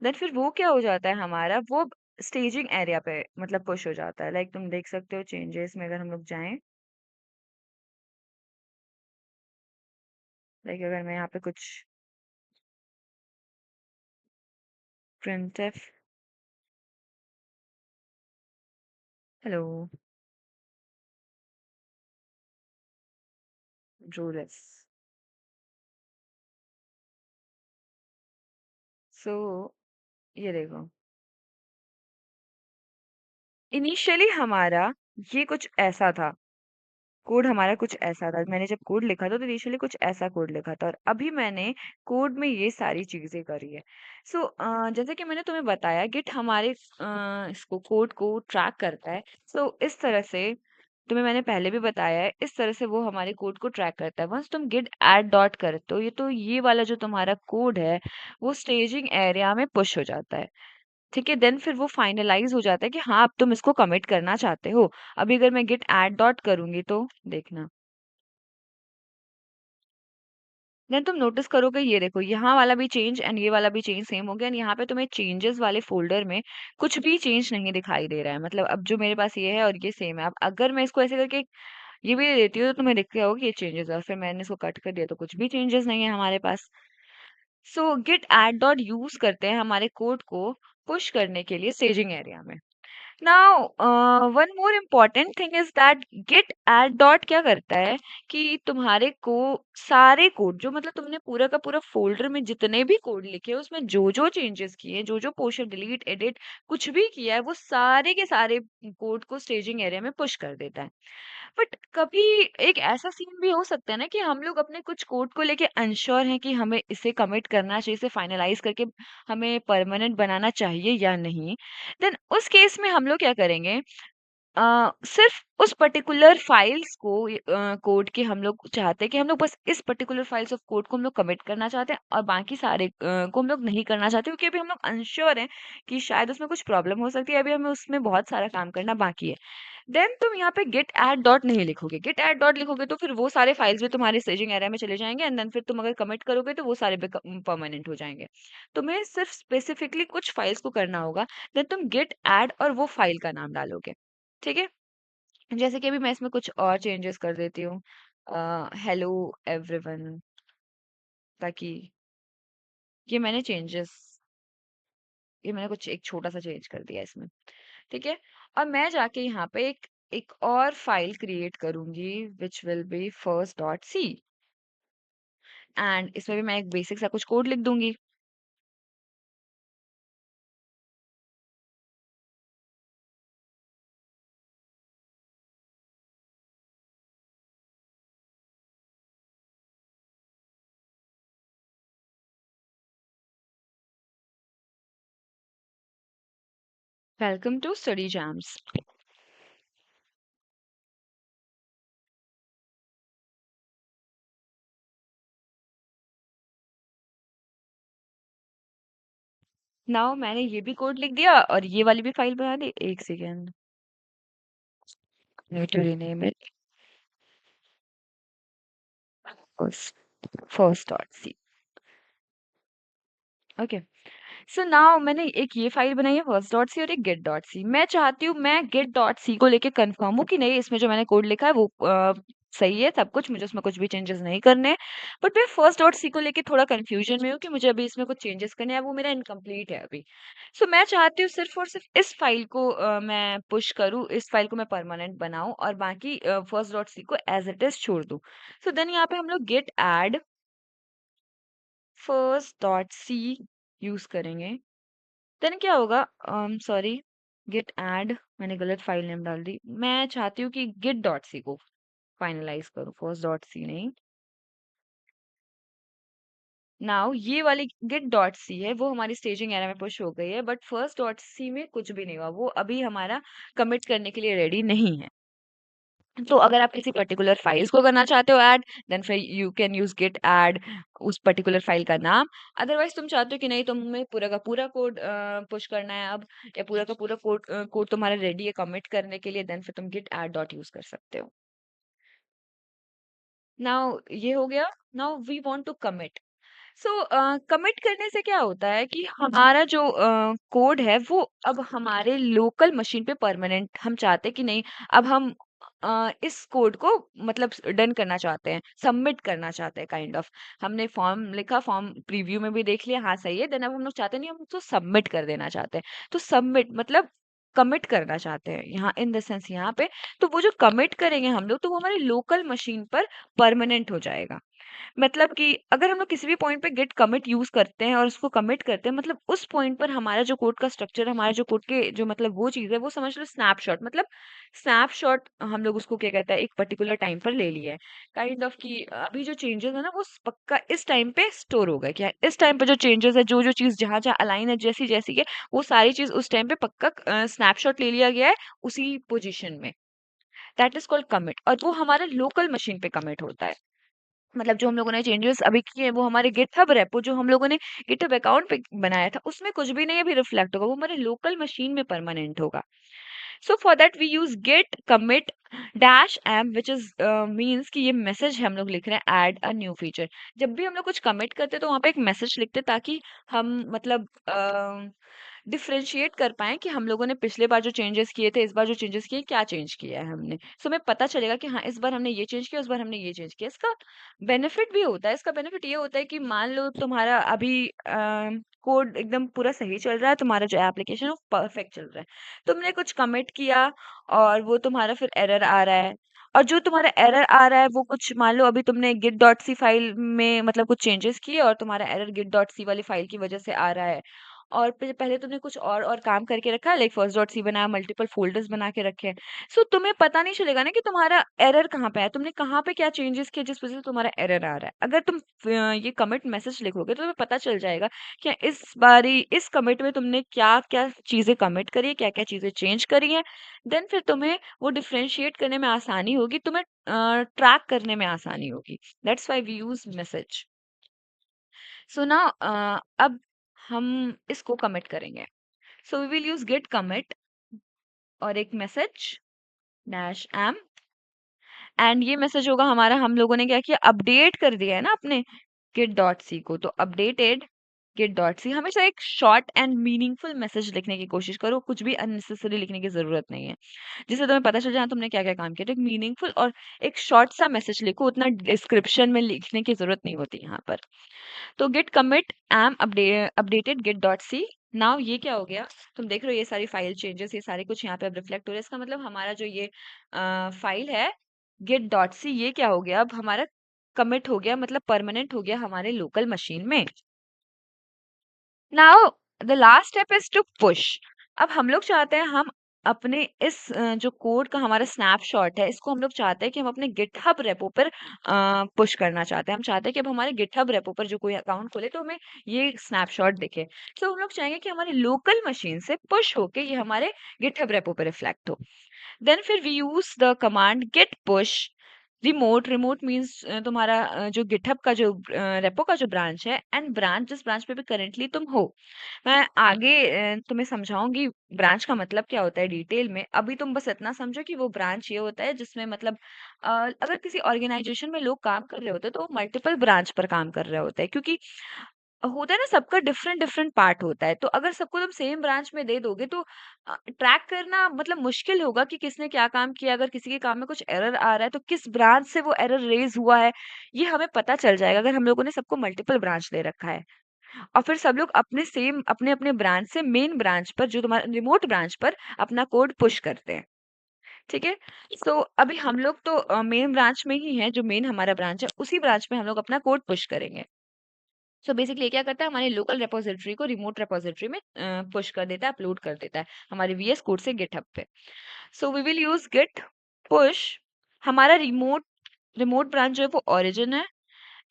देन फिर वो क्या हो जाता है हमारा, वो स्टेजिंग एरिया पे मतलब पुश हो जाता है। लाइक तुम देख सकते हो चेंजेस में, अगर हम लोग जाएं, लाइक अगर मैं यहाँ पे कुछ printf हेलो रूलेस, सो ये देखो, इनिशियली हमारा ये कुछ ऐसा था, कोड हमारा कुछ ऐसा था। मैंने जब कोड लिखा था तो इनिशियली कुछ ऐसा कोड लिखा था, और अभी मैंने कोड में ये सारी चीजें करी है। सो जैसे कि मैंने तुम्हें बताया, गिट हमारे इसको कोड को ट्रैक करता है। सो इस तरह से तुम्हें मैंने पहले भी बताया है, इस तरह से वो हमारे कोड को ट्रैक करता है। वंस तुम गिट ऐड डॉट करते हो, ये वाला जो तुम्हारा कोड है, वो स्टेजिंग एरिया में पुश हो जाता है, ठीक है। देन फिर वो फाइनलाइज हो जाता है कि हाँ अब तुम इसको कमिट करना चाहते हो। अभी अगर मैं गिट ऐड डॉट करूंगी तो देखना, देन तुम नोटिस करोगे, ये देखो यहाँ वाला भी चेंज एंड ये वाला भी चेंज सेम हो गया, एंड यहाँ पे तुम्हें चेंजेस वाले फोल्डर में कुछ भी चेंज नहीं दिखाई दे रहा है। मतलब अब जो मेरे पास ये है और ये सेम है। अब अगर मैं इसको ऐसे करके ये भी दे देती हूँ, तो तुम्हें दिख गया होगा कि ये चेंजेस है, और फिर मैंने इसको कट कर दिया तो कुछ भी चेंजेस नहीं है हमारे पास। So git add dot use करते हैं हमारे कोड को पुश करने के लिए स्टेजिंग एरिया में। Now one more important thing is that git add dot क्या करता है कि तुम्हारे को सारे कोड, जो मतलब तुमने पूरा का पूरा फोल्डर में जितने भी कोड लिखे उसमें जो जो चेंजेस किए, जो जो पोर्शन डिलीट एडिट कुछ भी किया है, वो सारे के सारे कोड को स्टेजिंग एरिया में पुश कर देता है। बट कभी एक ऐसा सीन भी हो सकता है ना कि हम लोग अपने कुछ कोड को लेके अनश्योर हैं कि हमें इसे कमिट करना चाहिए, इसे फाइनलाइज करके हमें परमानेंट बनाना चाहिए या नहीं। देन उस केस में हम लोग क्या करेंगे, सिर्फ उस पर्टिकुलर फाइल्स को कोड के हम लोग चाहते हैं कि हम लोग बस इस पर्टिकुलर फाइल्स ऑफ कोड को हम लोग कमिट करना चाहते हैं, और बाकी सारे को हम लोग नहीं करना चाहते, क्योंकि अभी हम लोग अनश्योर हैं कि शायद उसमें कुछ प्रॉब्लम हो सकती है, अभी हमें उसमें बहुत सारा काम करना बाकी है। देन तुम यहाँ पे गेट ऐड डॉट नहीं लिखोगे। गेट ऐड डॉट लिखोगे तो फिर वो सारे फाइल्स भी तुम्हारे स्टेजिंग एरिया में चले जाएंगे, एंड देन फिर तुम अगर कमिट करोगे तो वो सारे परमानेंट हो जाएंगे। तुम्हें सिर्फ स्पेसिफिकली कुछ फाइल्स को करना होगा, देन तुम गेट ऐड और वो फाइल का नाम डालोगे, ठीक है। जैसे कि अभी मैं इसमें कुछ और चेंजेस कर देती हूँ, हेलो एवरीवन, ताकि ये मैंने कुछ एक छोटा सा चेंज कर दिया इसमें, ठीक है। और मैं जाके यहाँ पे एक एक और फाइल क्रिएट करूंगी, which will be first dot C, and इसमें भी मैं एक बेसिक सा कुछ कोड लिख दूंगी। Welcome to Study Jams. Now मैंने ये भी कोड लिख दिया और ये वाली भी फाइल बना दी। एक second, need to rename it first dot C. Okay, so now मैंने एक ये फाइल बनाई है फर्स्ट डॉट सी और एक गेट डॉट सी। मैं चाहती हूँ मैं गेट डॉट सी को लेके कंफर्म हूँ कि नहीं, इसमें जो मैंने कोड लिखा है वो सही है सब कुछ, मुझे उसमें कुछ भी चेंजेस नहीं करने हैं। बट मैं फर्स्ट डॉट सी को लेके थोड़ा कंफ्यूजन में हूँ कि मुझे अभी इसमें कुछ चेंजेस करने हैं, वो मेरा इनकम्प्लीट है अभी। सो मैं चाहती हूँ सिर्फ और सिर्फ इस फाइल को मैं पुश करूँ, इस फाइल को मैं परमानेंट बनाऊँ और बाकी फर्स्ट डॉट सी को एज इट इज छोड़ दूँ। सो देन यहाँ पे हम लोग git add first dot C use करेंगे। देन क्या होगा, सॉरी, गिट ऐड, मैंने गलत फाइल नेम डाल दी। मैं चाहती हूँ कि गिट डॉट सी को फाइनलाइज करूँ, फर्स्ट डॉट सी नहीं। नाउ ये वाली गिट डॉट सी है वो हमारी स्टेजिंग एरिया में पुश हो गई है, बट फर्स्ट डॉट सी में कुछ भी नहीं हुआ, वो अभी हमारा कमिट करने के लिए रेडी नहीं है। तो अगर आप किसी पर्टिकुलर फाइल्स को करना चाहते हो ऐड, देन फिर you can use git add उस पर्टिकुलर फाइल का नाम। अदरवाइज तुम चाहते हो कि नहीं, तुम्हें पूरा का पूरा कोड पुश करना है अब, या पूरा का पूरा कोड तुम्हारा रेडी है कमिट करने के लिए, देन फिर तुम गिट ऐड डॉट यूज कर सकते हो। नाउ ये हो गया। Now we want to commit. So commit करने से क्या होता है कि हमारा जो कोड है वो अब हमारे लोकल मशीन पे परमानेंट, हम चाहते हैं कि नहीं, अब हम इस कोड को मतलब डन करना चाहते हैं, सबमिट करना चाहते हैं काइंड ऑफ। हमने फॉर्म लिखा, फॉर्म प्रीव्यू में भी देख लिया, हाँ सही है, देन अब हम लोग चाहते नहीं, हम उसको सबमिट कर देना चाहते हैं। तो सबमिट मतलब कमिट करना चाहते हैं यहाँ, इन द सेंस यहाँ पे। तो वो जो कमिट करेंगे हम लोग, तो वो हमारे लोकल मशीन पर परमानेंट हो जाएगा। मतलब कि अगर हम लोग किसी भी पॉइंट पे गेट कमिट यूज करते हैं और उसको कमिट करते हैं, मतलब उस पॉइंट पर हमारा जो कोड का स्ट्रक्चर है, हमारा जो कोड के जो मतलब वो चीज़ है, वो समझ लो स्नैपशॉट, मतलब स्नैपशॉट हम लोग उसको क्या कहते हैं, एक पर्टिकुलर टाइम पर ले लिया है काइंड ऑफ कि अभी जो चेंजेस है ना वो पक्का इस टाइम पे स्टोर हो गए, क्या इस टाइम पे जो चेंजेस है, जो जो चीज़ जहाँ जहाँ अलाइन है, जैसी जैसी है, वो सारी चीज़ उस टाइम पे पक्का स्नैपशॉट ले लिया गया है उसी पोजिशन में। दैट इज कॉल्ड कमिट, और वो हमारे लोकल मशीन पे कमिट होता है। मतलब जो हम लोगों ने चेंजेस अभी किए हैं वो हमारे गिटहब रेपो, जो हम लोगों ने गिटहब अकाउंट पे बनाया था, उसमें कुछ भी नहीं अभी रिफ्लेक्ट होगा, वो हमारे लोकल मशीन में परमानेंट होगा। So for that we use git commit dash M, which is means कि ये मैसेज हम लोग लिख रहे हैं ऐड अ न्यू फीचर। जब भी हम लोग कुछ कमिट करते हैं तो वहाँ पे एक मैसेज लिखते हैं, ताकि हम मतलब डिफरेंशिएट कर पाएँ कि हम लोगों ने पिछले बार जो चेंजेस किए थे, इस बार जो चेंजेस किए, क्या चेंज किया है हमने। सो हमें पता चलेगा कि हाँ, इस बार हमने ये चेंज किया, उस बार हमने ये चेंज किया। इसका बेनिफिट भी होता है, इसका बेनिफिट ये होता है कि मान लो तुम्हारा अभी कोड एकदम पूरा सही चल रहा है, तुम्हारा जो एप्लीकेशन है वो परफेक्ट चल रहा है। तुमने कुछ कमिट किया और वो तुम्हारा फिर एरर आ रहा है, और जो तुम्हारा एरर आ रहा है वो कुछ, मान लो अभी तुमने git डॉट सी फाइल में मतलब कुछ चेंजेस किए और तुम्हारा एरर git डॉट सी वाली फाइल की वजह से आ रहा है, और पहले तुमने कुछ और काम करके रखा है, लाइक फर्स्ट डॉट सी बनाया, मल्टीपल फोल्डर्स बना के रखे हैं। सो तुम्हें पता नहीं चलेगा ना कि तुम्हारा एरर कहाँ पे है, तुमने कहाँ पे क्या चेंजेस किए जिस वजह से तुम्हारा एरर आ रहा है। अगर तुम ये कमिट मैसेज लिखोगे तो तुम्हें पता चल जाएगा कि इस बारी इस कमिट में तुमने क्या क्या चीजें कमिट करी है, क्या क्या चीजें चेंज करी हैं। देन फिर तुम्हें वो डिफरेंशिएट करने में आसानी होगी, तुम्हें ट्रैक करने में आसानी होगी। That's why we use message. So ना अब हम इसको कमिट करेंगे। So we will use git commit और एक मैसेज डैश एम, एंड ये मैसेज होगा हमारा, हम लोगों ने क्या किया, अपडेट कर दिया है ना अपने git डॉट सी को, तो अपडेटेड git डॉट सी। हमेशा एक शॉर्ट एंड मीनिंगफुल मैसेज लिखने की कोशिश करो, कुछ भी अननेसेसरी लिखने की जरूरत नहीं है, जिससे तुम्हें पता चल जाए तुमने क्या क्या काम किया। तो एक मीनिंगफुल और एक शॉर्ट सा मैसेज लिखो, उतना डिस्क्रिप्शन में लिखने की जरूरत नहीं होती यहाँ पर। तो git commit M updated git dot C. Now ये क्या हो गया, तुम देख रहे हो ये सारी फाइल चेंजेस, ये सारे कुछ यहाँ पे अब रिफ्लेक्ट हो रहा है। इसका मतलब हमारा जो ये फाइल है गिट डॉट सी, ये क्या हो गया, अब हमारा कमिट हो गया, मतलब परमानेंट हो गया हमारे लोकल मशीन में। Now the last step is to push. अब हम लोग चाहते हैं हम अपने इस जो कोड का हमारा स्नैपशॉट है, इसको हम लोग चाहते हैं कि हम अपने गिटहब रेपो पर पुश करना चाहते हैं। हम चाहते हैं कि अब हमारे गिटहब रेपो पर जो कोई अकाउंट खोले तो हमें ये स्नैपशॉट दिखे। तो हम लोग चाहेंगे कि हमारे लोकल मशीन से पुश होके ये हमारे गिटहब रेपो पर रिफ्लेक्ट हो। देन फिर we use the command git push remote remote means तुम्हारा जो गिटहब का जो रेपो का जो ब्रांच है, एंड ब्रांच जिस ब्रांच पे भी करेंटली तुम हो। मैं आगे तुम्हें समझाऊंगी ब्रांच का मतलब क्या होता है डिटेल में। अभी तुम बस इतना समझो कि वो ब्रांच ये होता है जिसमें मतलब अगर किसी ऑर्गेनाइजेशन में लोग काम कर रहे होते हैं तो वो मल्टीपल ब्रांच पर काम कर रहे होते हैं, क्योंकि होता है ना, सबका डिफरेंट डिफरेंट पार्ट होता है। तो अगर सबको तुम सेम ब्रांच में दे दोगे तो ट्रैक करना मतलब मुश्किल होगा कि किसने क्या काम किया। अगर किसी के काम में कुछ एरर आ रहा है तो किस ब्रांच से वो एरर रेज हुआ है, ये हमें पता चल जाएगा अगर हम लोगों ने सबको मल्टीपल ब्रांच दे रखा है। और फिर सब लोग अपने सेम अपने अपने ब्रांच से मेन ब्रांच पर, जो तुम्हारा रिमोट ब्रांच पर, अपना कोड पुश करते हैं। ठीक है। सो अभी हम लोग तो मेन ब्रांच में ही है, जो मेन हमारा ब्रांच है उसी ब्रांच में हम लोग अपना कोड पुश करेंगे। सो बेसिकली क्या करता है, हमारे लोकल रेपोजिटरी को रिमोट रेपोजिटरी में पुश कर देता है, अपलोड कर देता है हमारे वीएस कोड से गिटहब पे। So we will use git push. हमारा रिमोट रिमोट ब्रांच जो है वो ओरिजिन है।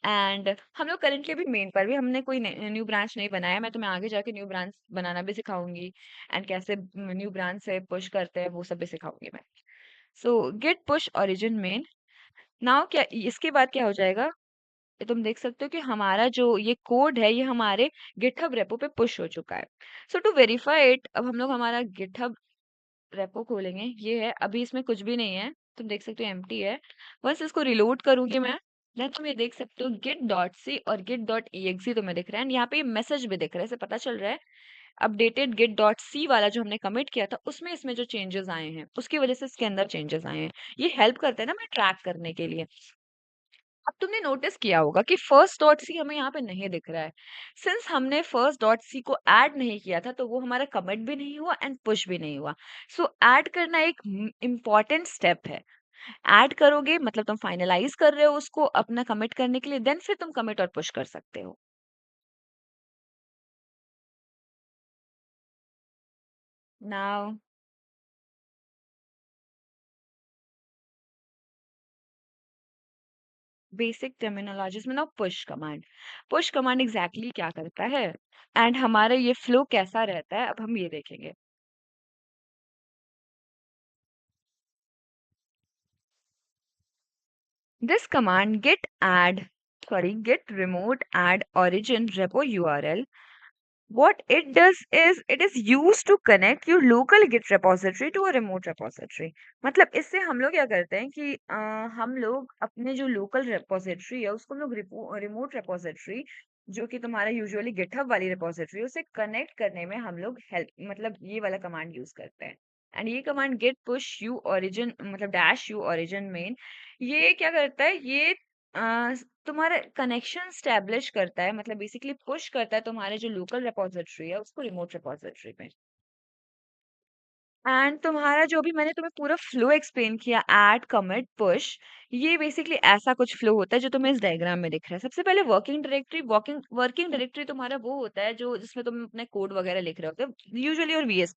एंड हम लोग करेंटली भी मेन पर भी हमने कोई न्यू ब्रांच नहीं बनाया। मैं तुम्हें आगे जाके न्यू ब्रांच बनाना भी सिखाऊंगी, एंड कैसे न्यू ब्रांच से पुश करते हैं वो सब भी सिखाऊंगी मैं। So git push origin main. Now क्या इसके बाद क्या हो जाएगा, ये तुम देख सकते हो कि हमारा जो ये कोड है ये हमारे गिटहब रेपो पे पुश हो चुका है। सो टू वेरीफाई इट, अब हम लोग हमारा गिटहब रेपो खोलेंगे। ये है, अभी इसमें कुछ भी नहीं है, तुम देख सकते हो एम्प्टी है। बस इसको रिलोड करूंगी मैं, देन तुम ये देख सकते हो git डॉट सी और git डॉट exe तुम्हें दिख रहा है, and यहाँ पे मैसेज भी दिख रहा है। इससे पता चल रहा है अपडेटेड git डॉट सी वाला जो हमने कमिट किया था उसमें इसमें जो चेंजेस आए हैं उसकी वजह से इसके अंदर चेंजेस आए हैं। ये हेल्प करता है ना हमें ट्रैक करने के लिए। अब तुमने नोटिस किया होगा कि फर्स्ट डॉट सी हमें यहाँ पे नहीं दिख रहा है। सिंस हमने फर्स्ट डॉट सी को ऐड नहीं किया था तो वो हमारा कमिट भी नहीं हुआ एंड पुश भी नहीं हुआ। सो ऐड करना एक इम्पॉर्टेंट स्टेप है। ऐड करोगे मतलब तुम फाइनलाइज कर रहे हो उसको अपना कमिट करने के लिए, देन फिर तुम कमिट और पुश कर सकते हो। नाउ बेसिक टर्मिनोलॉजीज में ना, पुश कमांड एग्जैक्टली क्या करता है एंड हमारा ये फ्लो कैसा रहता है, अब हम ये देखेंगे। This command git remote add origin repo URL. What it does is it is used to connect your local git repository to a remote repository. मतलब इससे हम लोग क्या करते हैं कि हम लोग अपने जो लोकल repository है उसको हम लोग रिमोट repository, जो कि तुम्हारा यूजुअली गिटहब वाली repository, उसे कनेक्ट करने में हम लोग हेल्प मतलब ये वाला कमांड यूज करते हैं। एंड ये command git push u origin मतलब डैश u origin main, ये क्या करता है, ये तुम्हारा कनेक्शन स्टैब्लिश करता है, मतलब बेसिकली पुश करता है तुम्हारे जो लोकल रिपॉजिटरी है उसको रिमोट रिपॉजिटरी में। एंड तुम्हारा जो भी मैंने तुम्हें पूरा फ्लो एक्सप्लेन किया, ऐड कमिट पुश, ये बेसिकली ऐसा कुछ फ्लो होता है जो तुम्हें इस डायग्राम में दिख रहा है। सबसे पहले वर्किंग डायरेक्टरी, वर्किंग डायरेक्टरी तुम्हारा वो होता है जो जिसमें तुम अपने कोड वगैरह लिख रहे होते हो यूजुअली, और वीएस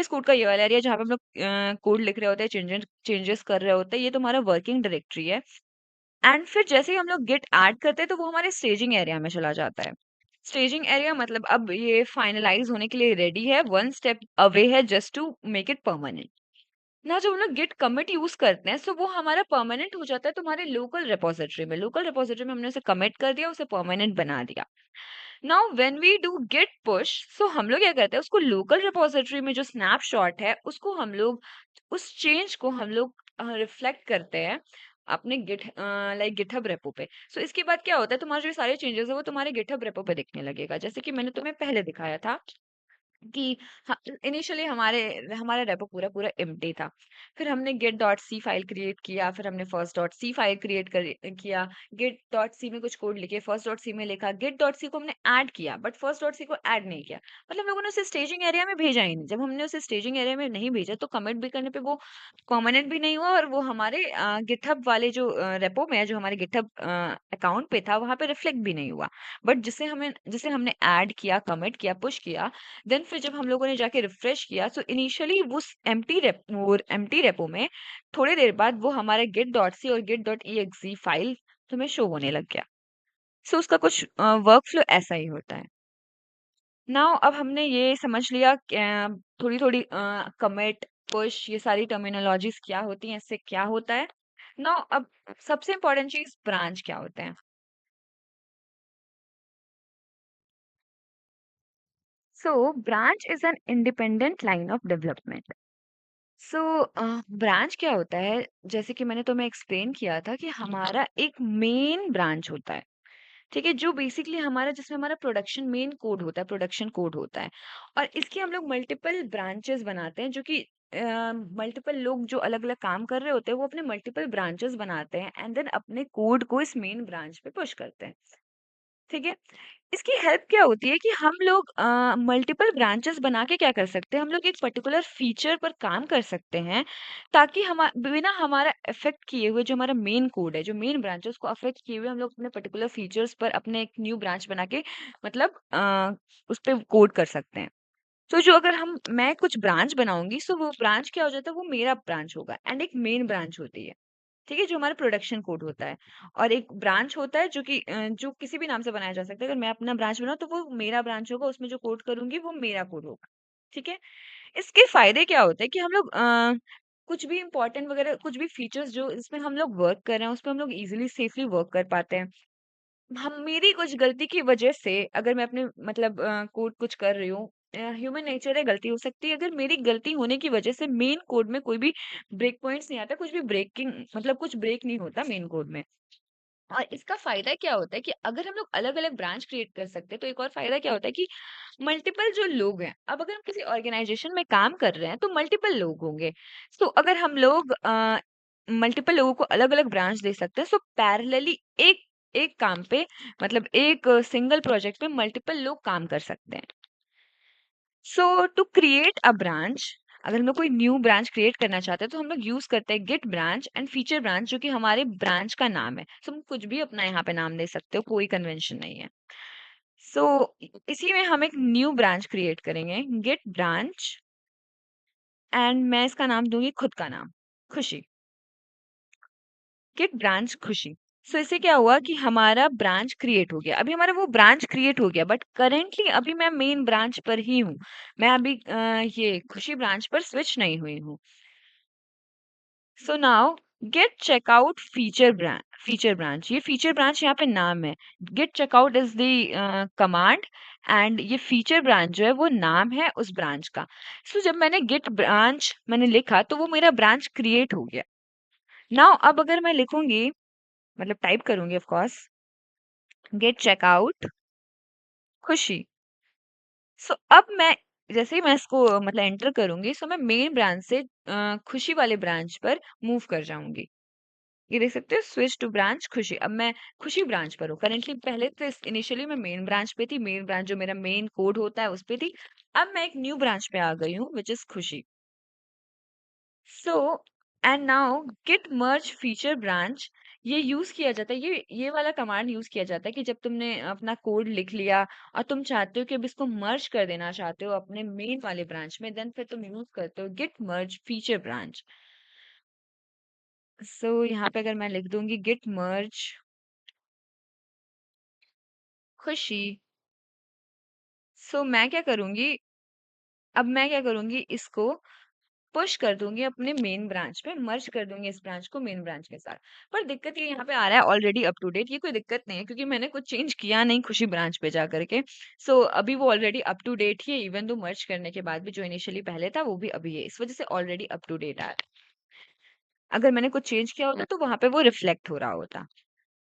कोड का ये वाला एरिया जहाँ पे हम लोग कोड लिख रहे होते हैं, चेंजेस चेंजेस कर रहे होते हैं, ये तुम्हारा वर्किंग डायरेक्टरी है। एंड फिर जैसे ही हम लोग गिट ऐड करते हैं तो वो हमारे स्टेजिंग एरिया में चला जाता है। स्टेजिंग एरिया मतलब अब ये फाइनलाइज होने के लिए रेडी है, वन स्टेप अवे है just to make it permanent. ना जब हम लोग गिट कमिट यूज करते हैं तो वो हमारा परमानेंट हो जाता है तुम्हारे लोकल रिपोजिटरी में। लोकल रिपोजिटरी में हमने उसे कमिट कर दिया, उसे परमानेंट बना दिया। Now when we do git push, so हम लोग क्या करते हैं, उसको लोकल रिपोजिटरी में जो स्नैपशॉट है उसको हम लोग, उस चेंज को हम लोग रिफ्लेक्ट करते हैं अपने गिट लाइक गिटहब रेपो पे। सो इसके बाद क्या होता है, तुम्हारे जो सारे चेंजेस है वो तुम्हारे गिटहब रेपो पे दिखने लगेगा, जैसे कि मैंने तुम्हें पहले दिखाया था कि इनिशियली हमारे हमारा रेपो पूरा पूरा एम्प्टी था। फिर हमने git dot C file create किया, फिर हमने first dot C file create किया, गेट डॉट सी में कुछ कोड लिखे, फर्स्ट डॉट सी में लिखा, गेट डॉट सी को हमने ऐड किया बट फर्स्ट डॉट सी को ऐड नहीं किया। मतलब हम लोगों ने उसे स्टेजिंग एरिया में भेजा ही नहीं। जब हमने उसे स्टेजिंग एरिया में नहीं भेजा तो कमिट भी करने पे वो परमानेंट भी नहीं हुआ, और वो हमारे गिटहब वाले जो रेपो में है, जो हमारे गिटहब अकाउंट पे था, वहां पे रिफ्लेक्ट भी नहीं हुआ। बट जिसे हमने ऐड किया, कमिट किया, पुश किया, देन फिर जब हम लोगों ने जाके रिफ्रेश किया, सो इनिशियली उस एम्प्टी रेपो में थोड़ी देर बाद वो हमारा गेट डॉट सी और गेट डॉट ई फाइल तुम्हें शो होने लग गया। सो उसका कुछ वर्क फ्लो ऐसा ही होता है। नाउ अब हमने ये समझ लिया थोड़ी थोड़ी कमिट पुश ये सारी टर्मिनोलॉजीज क्या होती हैं, इससे क्या होता है। नाउ अब सबसे इम्पोर्टेंट चीज ब्रांच क्या होते हैं? So branch is an independent line of development. So branch क्या होता है, जैसे कि मैंने तुम्हें एक्सप्लेन किया था कि हमारा एक मेन ब्रांच होता है, ठीक है, जो बेसिकली हमारा जिसमें हमारा प्रोडक्शन मेन कोड होता है, प्रोडक्शन कोड होता है। और इसके हम लोग मल्टीपल ब्रांचेस बनाते हैं, जो कि मल्टीपल लोग जो अलग अलग काम कर रहे होते हैं वो अपने मल्टीपल ब्रांचेस बनाते हैं एंड देन अपने कोड को इस मेन ब्रांच पे पुश करते हैं, ठीक है। इसकी हेल्प क्या होती है कि हम लोग मल्टीपल ब्रांचेस बना के क्या कर सकते हैं, हम लोग एक पर्टिकुलर फीचर पर काम कर सकते हैं, ताकि हम बिना हमारा अफेक्ट किए हुए जो हमारा मेन कोड है, जो मेन ब्रांच है, उसको अफेक्ट किए हुए हम लोग अपने पर्टिकुलर फीचर्स पर अपने एक न्यू ब्रांच बना के मतलब उस पे कोड कर सकते हैं। तो जो अगर हम मैं कुछ ब्रांच बनाऊंगी, सो वो ब्रांच क्या हो जाता है, वो मेरा ब्रांच होगा एंड एक मेन ब्रांच होती है, ठीक है, जो हमारा प्रोडक्शन कोड होता है। और एक ब्रांच होता है जो कि जो किसी भी नाम से बनाया जा सकता है। अगर मैं अपना ब्रांच बनाऊँ तो वो मेरा ब्रांच होगा, उसमें जो कोड करूँगी वो मेरा कोड होगा, ठीक है। इसके फ़ायदे क्या होते हैं कि हम लोग कुछ भी इम्पोर्टेंट वगैरह कुछ भी फीचर्स जो इसमें हम लोग वर्क कर रहे हैं, उसपे हम लोग ईज़िली सेफली वर्क कर पाते हैं। हम मेरी कुछ गलती की वजह से अगर मैं अपने मतलब कोड कुछ कर रही हूँ, ह्यूमन नेचर है, गलती हो सकती है। अगर मेरी गलती होने की वजह से मेन कोड में कोई भी ब्रेक पॉइंट्स नहीं आता, कुछ भी ब्रेकिंग मतलब कुछ ब्रेक नहीं होता मेन कोड में। और इसका फ़ायदा क्या होता है कि अगर हम लोग अलग-अलग ब्रांच क्रिएट कर सकते हैं, तो एक और फ़ायदा क्या होता है कि मल्टीपल जो लोग हैं, अब अगर हम किसी ऑर्गेनाइज़ेशन में काम कर रहे हैं, तो मल्टीपल लोग होंगे। सो अगर हम लोग मल्टीपल लोगों को अलग-अलग ब्रांच दे सकते हैं, सो पैरेलली एक एक काम पे मतलब एक सिंगल प्रोजेक्ट पे मल्टीपल लोग काम कर सकते हैं। सो टू क्रिएट अ ब्रांच, अगर हम लोग कोई न्यू ब्रांच क्रिएट करना चाहते हैं तो हम लोग यूज करते हैं git branch and feature branch, जो कि हमारे ब्रांच का नाम है। सो हम कुछ भी अपना यहाँ पे नाम दे सकते हो, कोई कन्वेंशन नहीं है। सो इसी में हम एक न्यू ब्रांच क्रिएट करेंगे, गेट ब्रांच, एंड मैं इसका नाम दूंगी खुद का नाम, खुशी। गेट ब्रांच खुशी। सो इससे क्या हुआ कि हमारा ब्रांच क्रिएट हो गया, अभी हमारा वो ब्रांच क्रिएट हो गया, बट करेंटली अभी मैं मेन ब्रांच पर ही हूँ। मैं अभी ये खुशी ब्रांच पर स्विच नहीं हुई हूँ। So now git checkout feature branch, ये फीचर ब्रांच यहाँ पे नाम है। Git checkout is the command and ये फीचर ब्रांच जो है वो नाम है उस ब्रांच का। सो जब मैंने गेट ब्रांच मैंने लिखा तो वो मेरा ब्रांच क्रिएट हो गया। नाउ अब अगर मैं लिखूंगी मतलब टाइप करूंगी ऑफ कोर्स, गेट चेकआउट खुशी। सो अब मैं जैसे ही मैं इसको मतलब एंटर करूंगी, सो मैं मेन ब्रांच से खुशी वाले ब्रांच पर मूव कर जाऊंगी। ये देख सकते हो, स्विच टू ब्रांच खुशी। अब मैं खुशी ब्रांच पर हूँ करेंटली। पहले तो इनिशियली मैं मेन ब्रांच पे थी, मेन ब्रांच जो मेरा मेन कोड होता है उस पे थी। अब मैं एक न्यू ब्रांच पे आ गई हूँ which is Khushi. So and now git merge feature branch, ये यूज किया जाता है, ये वाला कमांड यूज किया जाता है कि जब तुमने अपना कोड लिख लिया और तुम चाहते हो कि अब इसको मर्ज कर देना चाहते हो अपने मेन वाले ब्रांच में, देन फिर तुम यूज करते हो गिट मर्ज फीचर ब्रांच। सो यहाँ पे अगर मैं लिख दूंगी गिट मर्ज खुशी, सो मैं क्या करूंगी, अब मैं क्या करूंगी, इसको पुश कर दूंगी अपने मेन ब्रांच पे, मर्ज कर दूंगी इस ब्रांच को मेन ब्रांच के साथ। पर दिक्कत ये यहाँ पे आ रहा है ऑलरेडी अप टू डेट, ये कोई दिक्कत नहीं है क्योंकि मैंने कुछ चेंज किया नहीं खुशी ब्रांच पे जा करके। सो अभी वो ऑलरेडी अप टू डेट ही है, इवन दो मर्ज करने के बाद भी जो इनिशियली पहले था वो भी अभी है, इस वजह से ऑलरेडी अप टू डेट आ रहा है। अगर मैंने कुछ चेंज किया होता तो वहां पे वो रिफ्लेक्ट हो रहा होता।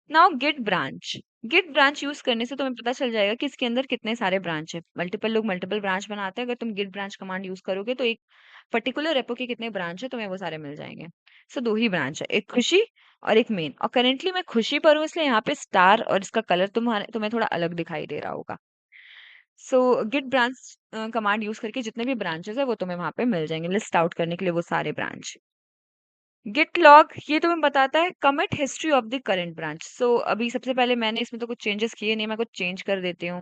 नाउ गेट ब्रांच यूज करने से तुम्हें पता चल जाएगा कि इसके अंदर कितने सारे ब्रांच है। मल्टीपल लोग मल्टीपल ब्रांच बनाते हैं, अगर तुम गेट ब्रांच कमांड यूज करोगे तो एक पर्टिकुलर रेपो के कितने ब्रांच है तुम्हें वो सारे मिल जाएंगे। सो दो ही ब्रांच है, एक खुशी और एक मेन। और करेंटली मैं खुशी पर हूँ, इसलिए यहाँ पे स्टार और इसका कलर तुम्हें थोड़ा अलग दिखाई दे रहा होगा। सो गिट ब्रांच कमांड यूज करके जितने भी ब्रांचेस है वो तुम्हें वहां पे मिल जाएंगे, लिस्ट आउट करने के लिए वो सारे ब्रांच। गिट लॉग ये तुम्हें बताता है commit history of the current branch. So अभी सबसे पहले मैंने इसमें तो कुछ चेंजेस किए नहीं, मैं कुछ चेंज कर देती हूँ।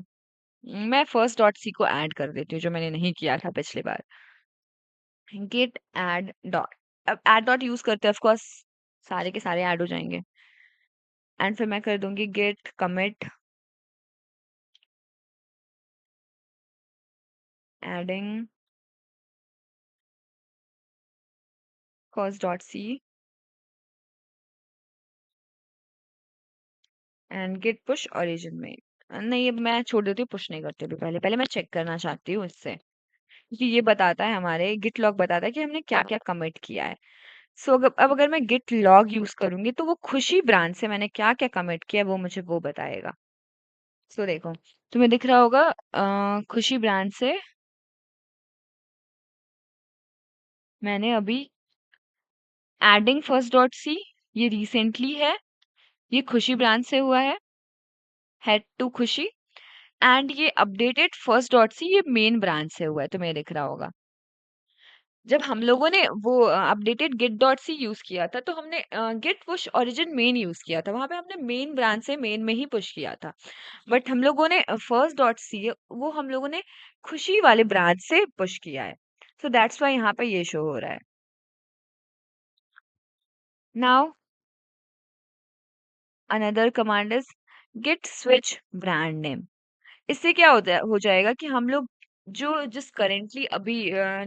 मैं फर्स्ट डॉट सी को ऐड कर देती हूँ जो मैंने नहीं किया था पिछली बार। गिट ऐड डॉट, अब ऐड डॉट यूज करते हैं ऑफ कोर्स सारे के सारे ऐड हो जाएंगे। एंड फिर मैं कर दूंगी git commit adding first dot C and git push origin में। नहीं, अब मैं छोड़ देती हूँ, पुश नहीं करती अभी, पहले पहले मैं चेक करना चाहती हूँ इससे, क्योंकि ये बताता है, हमारे गिट लॉग बताता है कि हमने क्या क्या कमिट किया है। सो अब अगर मैं गिट लॉग यूज करूंगी तो वो खुशी ब्रांच से मैंने क्या क्या कमिट किया है वो मुझे वो बताएगा। सो देखो, तुम्हें दिख रहा होगा खुशी ब्रांच से मैंने अभी एडिंग फर्स्ट डॉट सी, ये रिसेंटली है, ये खुशी ब्रांच से हुआ है, हेड टू खुशी। एंड ये अपडेटेड फर्स्ट डॉट सी, ये मेन ब्रांच से हुआ है, तुम्हें दिख रहा होगा। जब हम लोगों ने वो updated git dot C use किया था तो हमने git push origin main use किया था, वहां पे हमने मेन ब्रांच से मेन में ही पुश किया था। बट हम लोगों ने फर्स्ट डॉट सी, वो हम लोगों ने खुशी वाले ब्रांच से पुश किया है। सो दैट्स वाई यहाँ पे ये शो हो रहा है। Now another command is git switch brand name. इससे क्या होता है, हो जाएगा कि हम लोग जो जिस करेंटली अभी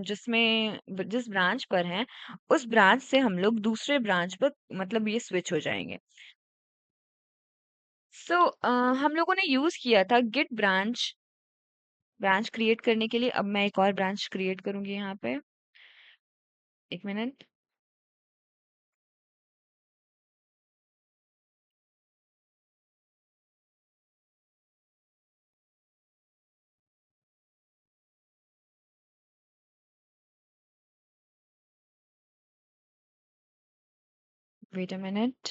जिस ब्रांच पर हैं, उस ब्रांच से हम लोग दूसरे ब्रांच पर मतलब ये स्विच हो जाएंगे। सो हम लोगों ने यूज किया था गिट ब्रांच क्रिएट करने के लिए। अब मैं एक और ब्रांच क्रिएट करूंगी यहाँ पे, एक minute. Wait a minute.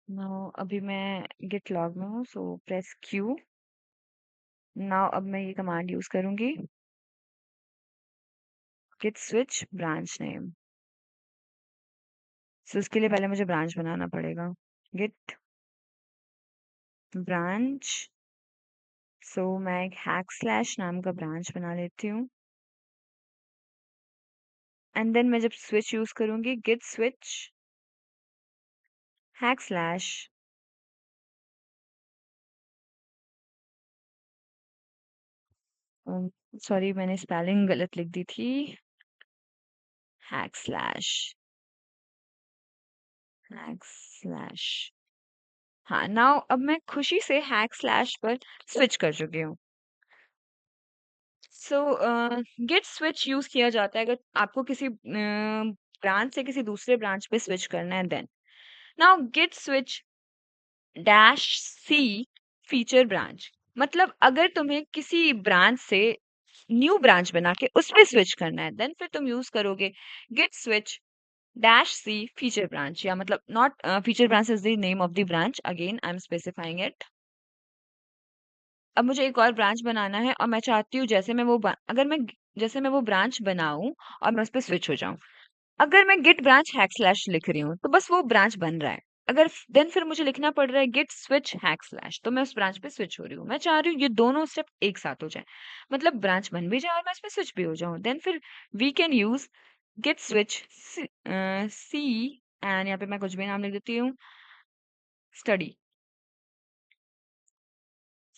Now अभी मैं गिट लॉग में हूँ, सो प्रेस क्यू। नाउ अब मैं ये कमांड यूज करूंगी, गिट स्विच ब्रांच नेम। सो इसके लिए पहले मुझे ब्रांच बनाना पड़ेगा, गिट ब्रांच। सो मैं एक हैक स्लैश नाम का ब्रांच बना लेती हूँ। एंड देन मैं जब स्विच यूज करूंगी, git switch hack slash, sorry मैंने स्पेलिंग गलत लिख दी थी, हैक स्लैश, हैक स्लैश। हाँ, नाउ अब मैं खुशी से हैक स्लैश पर स्विच कर चुकी हूँ। सो गेट स्विच यूज किया जाता है अगर आपको किसी ब्रांच से किसी दूसरे ब्रांच पे स्विच करना है। Then now git switch dash C feature branch, मतलब अगर तुम्हें किसी ब्रांच से न्यू ब्रांच बना के उस पे स्विच करना है, देन फिर तुम यूज करोगे gate switch dash C feature branch, या मतलब not feature branch is the name of the branch, again I am specifying it. अब मुझे एक और ब्रांच बनाना है और मैं चाहती हूँ अगर मैं जैसे मैं वो ब्रांच बनाऊं और मैं उस पर स्विच हो जाऊं। अगर मैं गिट ब्रांच हैक स्लैश लिख रही हूँ तो बस वो ब्रांच बन रहा है। अगर देन फिर मुझे लिखना पड़ रहा है गिट स्विच हैक स्लैश, तो मैं उस ब्रांच पे स्विच हो रही हूँ। मैं चाह रही हूँ ये दोनों स्टेप एक साथ हो जाए, मतलब ब्रांच बन भी जाए और मैं इस पे स्विच भी हो जाऊँ। देन फिर we can use git switch C, and यहाँ पे मैं कुछ भी नाम लिख देती हूँ, स्टडी।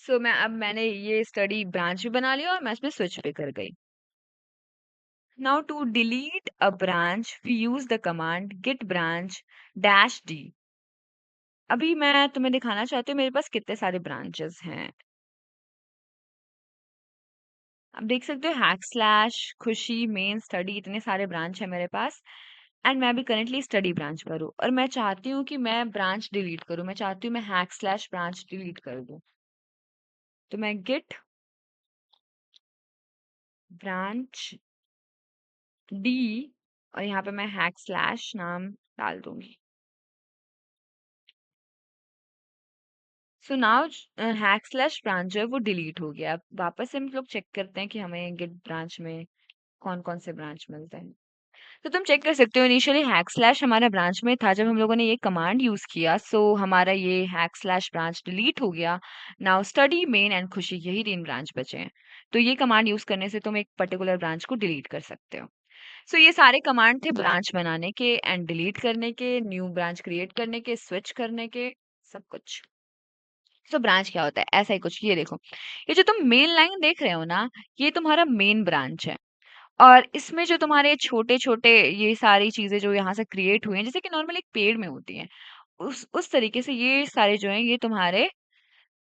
सो मैंने ये स्टडी ब्रांच भी बना लिया और मैं इसमें स्विच भी कर गई। Now to delete a branch, we use the command git branch dash d। अभी मैं तुम्हें दिखाना चाहती हूँ मेरे पास कितने सारे ब्रांचेस हैं। अब देख सकते हो हैक स्लैश खुशी मेन स्टडी, इतने सारे ब्रांच है मेरे पास। एंड मैं अभी करेंटली स्टडी ब्रांच पर हूँ और मैं चाहती हूँ कि मैं ब्रांच डिलीट करूँ, मैं चाहती हूँ मैं हैक स्लैश ब्रांच डिलीट कर दूँ। तो मैं गिट ब्रांच डी और यहाँ पे मैं हैक स्लैश नाम डाल दूंगी। So now hack slash branch जो है वो डिलीट हो गया। अब वापस से हम लोग चेक करते हैं कि हमें गिट ब्रांच में कौन कौन से ब्रांच मिलते हैं। तो तुम चेक कर सकते हो, इनिशियली हैक स्लैश हमारा ब्रांच में था जब हम लोगों ने ये कमांड यूज किया, सो हमारा ये हैक स्लैश ब्रांच डिलीट हो गया। नाउ स्टडी मेन एंड खुशी, यही 3 ब्रांच बचे हैं। तो ये कमांड यूज करने से तुम एक पर्टिकुलर ब्रांच को डिलीट कर सकते हो। सो ये सारे कमांड थे ब्रांच बनाने के एंड डिलीट करने के, न्यू ब्रांच क्रिएट करने के, स्विच करने के, सब कुछ। तो ब्रांच क्या होता है, ऐसा ही कुछ। ये देखो, ये जो तुम मेन लाइन देख रहे हो ना, ये तुम्हारा मेन ब्रांच है। और इसमें जो तुम्हारे छोटे छोटे ये सारी चीजें जो यहाँ से क्रिएट हुई हैं, जैसे कि नॉर्मल एक पेड़ में होती हैं, उस तरीके से ये सारे जो हैं ये तुम्हारे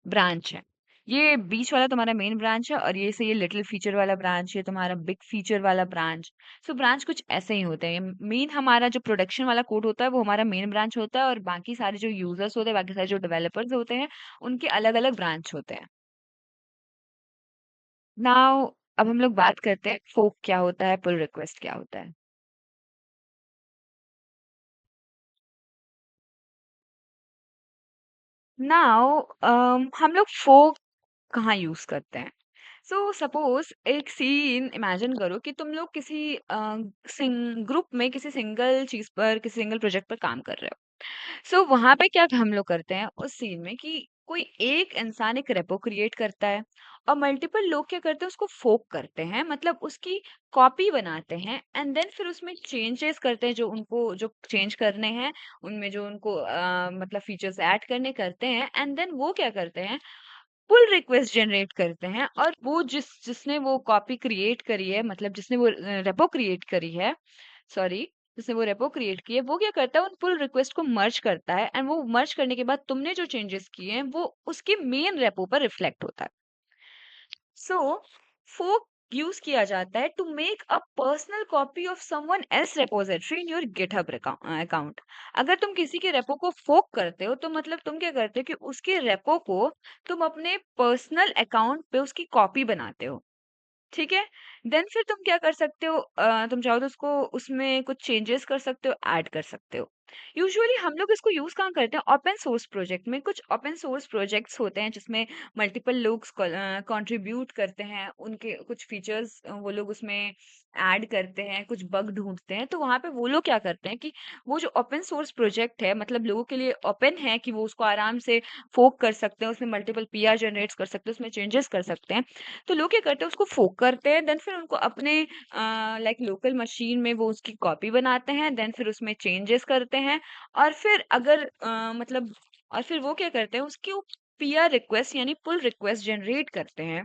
ब्रांच है। ये बीच वाला तुम्हारा मेन ब्रांच है और ये से ये लिटिल फीचर वाला ब्रांच, ये तुम्हारा बिग फीचर वाला ब्रांच। सो ब्रांच कुछ ऐसे ही होते हैं। मेन हमारा जो प्रोडक्शन वाला कोड होता है वो हमारा मेन ब्रांच होता है, और बाकी सारे जो यूजर्स होते हैं, बाकी सारे जो डेवलपर्स होते हैं, उनके अलग अलग ब्रांच होते हैं। नाउ अब हम लोग बात करते हैं फोक क्या होता है, पुल रिक्वेस्ट क्या होता है। नाउ हम लोग फोक कहाँ यूज करते हैं। सो सपोज एक सीन इमेजिन करो कि तुम लोग किसी ग्रुप में किसी सिंगल चीज पर, किसी सिंगल प्रोजेक्ट पर काम कर रहे हो। सो वहां पे क्या हम लोग करते हैं उस सीन में कि कोई एक इंसान एक रेपो क्रिएट करता है, और मल्टीपल लोग क्या करते हैं उसको फोक करते हैं, मतलब उसकी कॉपी बनाते हैं, एंड देन फिर उसमें चेंजेस करते हैं जो उनको जो चेंज करने हैं, उनमें जो उनको मतलब फीचर्स ऐड करने करते हैं, एंड देन वो क्या करते हैं पुल रिक्वेस्ट जनरेट करते हैं, और वो जिसने वो कॉपी क्रिएट करी है, मतलब जिसने वो रेपो क्रिएट करी है, सॉरी, जिसने वो रेपो क्रिएट की है, वो क्या करता है उन पुल रिक्वेस्ट को मर्ज करता है, एंड वो मर्ज करने के बाद तुमने जो चेंजेस किए हैं वो उसके मेन रेपो पर रिफ्लेक्ट होता है। सो फोक यूज किया जाता है to make a personal copy of someone else repository in your GitHub account. अगर तुम किसी के रेपो को फोक करते हो तो मतलब तुम क्या करते हो कि उसके रेपो को तुम अपने पर्सनल अकाउंट पे उसकी कॉपी बनाते हो। ठीक है। देन फिर तुम क्या कर सकते हो, तुम चाहो तो उसको उसमें कुछ चेंजेस कर सकते हो, ऐड कर सकते हो। यूजुअली हम लोग इसको यूज कहाँ करते हैं, ओपन सोर्स प्रोजेक्ट में। कुछ ओपन सोर्स प्रोजेक्ट्स होते हैं जिसमें मल्टीपल लोग कंट्रीब्यूट करते हैं, उनके कुछ फीचर्स वो लोग उसमें ऐड करते हैं, कुछ बग ढूंढते हैं, तो वहां पे वो लोग क्या करते हैं कि वो जो ओपन सोर्स प्रोजेक्ट है, मतलब लोगों के लिए ओपन है कि वो उसको आराम से फोक कर सकते हैं, उसमें मल्टीपल पीआर जनरेट कर सकते हैं, उसमें चेंजेस कर सकते हैं। तो लोग क्या करते हैं उसको फोक करते हैं, देन फिर उनको अपने लाइक लोकल मशीन में वो उसकी कॉपी बनाते हैं, देन फिर उसमें चेंजेस करते हैं, और फिर अगर मतलब और फिर वो क्या करते हैं उसकी पीआर रिक्वेस्ट यानी पुल रिक्वेस्ट जनरेट करते हैं,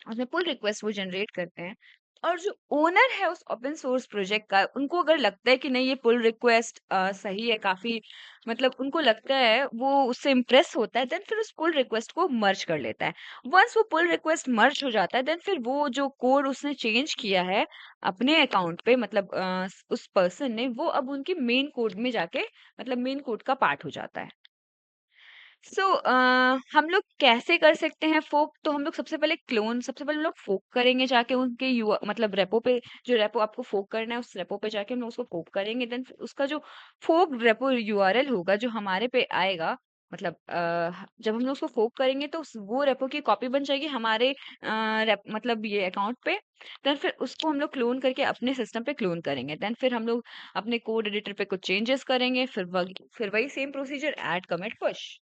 उसमें पुल रिक्वेस्ट वो जनरेट करते हैं। और जो ओनर है उस ओपन सोर्स प्रोजेक्ट का, उनको अगर लगता है कि नहीं ये पुल रिक्वेस्ट सही है काफी, मतलब उनको लगता है वो उससे इम्प्रेस होता है, देन फिर उस पुल रिक्वेस्ट को मर्ज कर लेता है। वंस वो पुल रिक्वेस्ट मर्ज हो जाता है, देन फिर वो जो कोड उसने चेंज किया है अपने अकाउंट पे, मतलब उस पर्सन ने, वो अब उनके मेन कोड में जाके मतलब मेन कोड का पार्ट हो जाता है। सो हम लोग कैसे कर सकते हैं फोक, तो हम लोग सबसे पहले हम लोग फोक करेंगे जाके उनके यू मतलब रेपो पे। जो रेपो आपको फोक करना है उस रेपो पे जाके हम लोग उसको फोक करेंगे, देन उसका जो फोक रेपो यूआरएल होगा जो हमारे पे आएगा, मतलब जब हम लोग उसको फोक करेंगे तो वो रेपो की कॉपी बन जाएगी हमारे मतलब ये अकाउंट पे। देन फिर उसको हम लोग क्लोन करके अपने सिस्टम पे क्लोन करेंगे, देन फिर हम लोग अपने कोड एडिटर पे कुछ चेंजेस करेंगे, फिर वही same procedure, add commit push.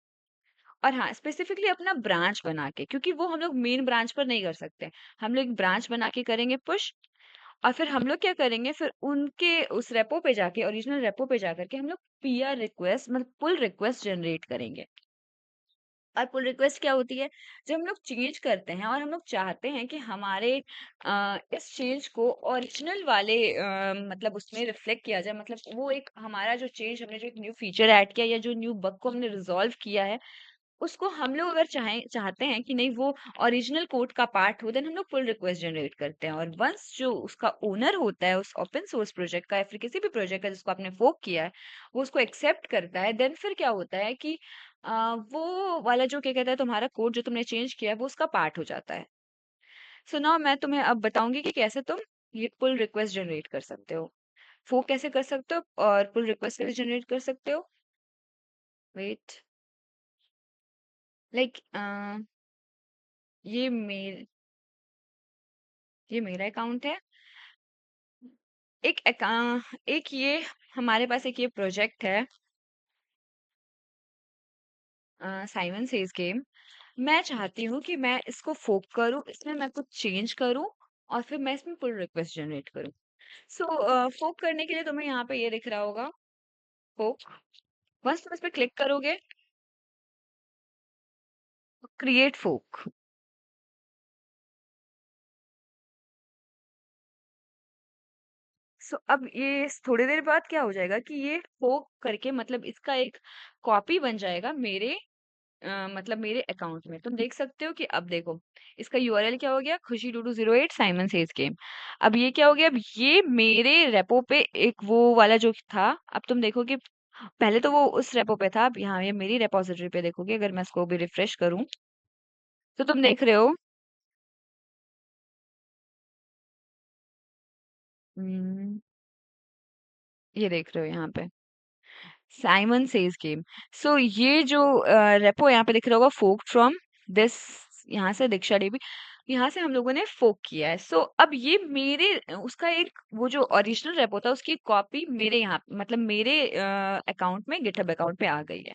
और हाँ, स्पेसिफिकली अपना ब्रांच बना के, क्योंकि वो हम लोग मेन ब्रांच पर नहीं कर सकते। हम लोग एक ब्रांच बना के करेंगे पुश, और फिर हम लोग क्या करेंगे, फिर उनके उस रेपो पे जाके, ओरिजिनल रेपो पे जाकर के हम लोग पीआर रिक्वेस्ट मतलब पुल रिक्वेस्ट जनरेट करेंगे। और पुल रिक्वेस्ट क्या होती है, जब हम लोग चेंज करते हैं और हम लोग चाहते हैं कि हमारे इस चेंज को ओरिजिनल वाले मतलब उसमें रिफ्लेक्ट किया जाए, मतलब वो एक हमारा जो चेंज, हमने जो एक न्यू फीचर ऐड किया या जो न्यू बग को हमने रिजॉल्व किया है, उसको हम लोग अगर चाहते हैं कि नहीं वो ओरिजिनल कोड का पार्ट हो, देन हम लोग पुल रिक्वेस्ट जनरेट करते हैं। और वंस जो उसका ओनर होता है उस ओपन सोर्स प्रोजेक्ट का या फिर किसी भी प्रोजेक्ट का जिसको आपने फोक किया है, वो उसको एक्सेप्ट करता है, देन फिर क्या होता है कि वो वाला जो क्या कहता है तुम्हारा कोड जो तुमने चेंज किया है वो उसका पार्ट हो जाता है। सो नाउ मैं तुम्हें अब बताऊंगी कि कैसे तुम ये पुल रिक्वेस्ट जनरेट कर सकते हो, फोक कैसे कर सकते हो और पुल रिक्वेस्ट कैसे जनरेट कर सकते हो। वेट, लाइक ये मेर ये मेरा अकाउंट है। एक ये हमारे पास एक ये प्रोजेक्ट है, साइमन सेज गेम। मैं चाहती हूँ कि मैं इसको फोक करूँ, इसमें मैं कुछ चेंज करूँ, और फिर मैं इसमें पुल रिक्वेस्ट जनरेट करूँ। सो फोक करने के लिए तुम्हें यहाँ पे ये दिख रहा होगा, फोक। बस तुम इस पे क्लिक करोगे, क्रिएट फोक। सो अब ये थोड़ी देर बाद क्या हो जाएगा कि ये फोक करके मतलब इसका एक कॉपी बन जाएगा मेरे मतलब मेरे अकाउंट में। तुम देख सकते हो कि अब देखो इसका यूआरएल क्या हो गया, खुशी 2208 साइमन सेज गेम। अब ये क्या हो गया, अब ये मेरे रेपो पे एक वो वाला जो था, अब तुम देखोगे पहले तो वो उस रेपो पे था, अब यहाँ ये मेरी रेपोजिटरी पे देखोगे, अगर मैं इसको भी रिफ्रेश करूं तो तुम देख रहे हो। हम्म, ये देख रहे हो यहाँ पे साइमन सेज गेम। सो ये जो रेपो यहाँ पे दिख रहा होगा, फोक फ्रॉम दिस, यहाँ से दीक्षा देवी, यहाँ से हम लोगों ने फोक किया है। सो अब ये मेरे उसका एक वो जो ओरिजिनल रेपो था उसकी कॉपी मेरे यहाँ मतलब मेरे अकाउंट में गिटहब अकाउंट पे आ गई है।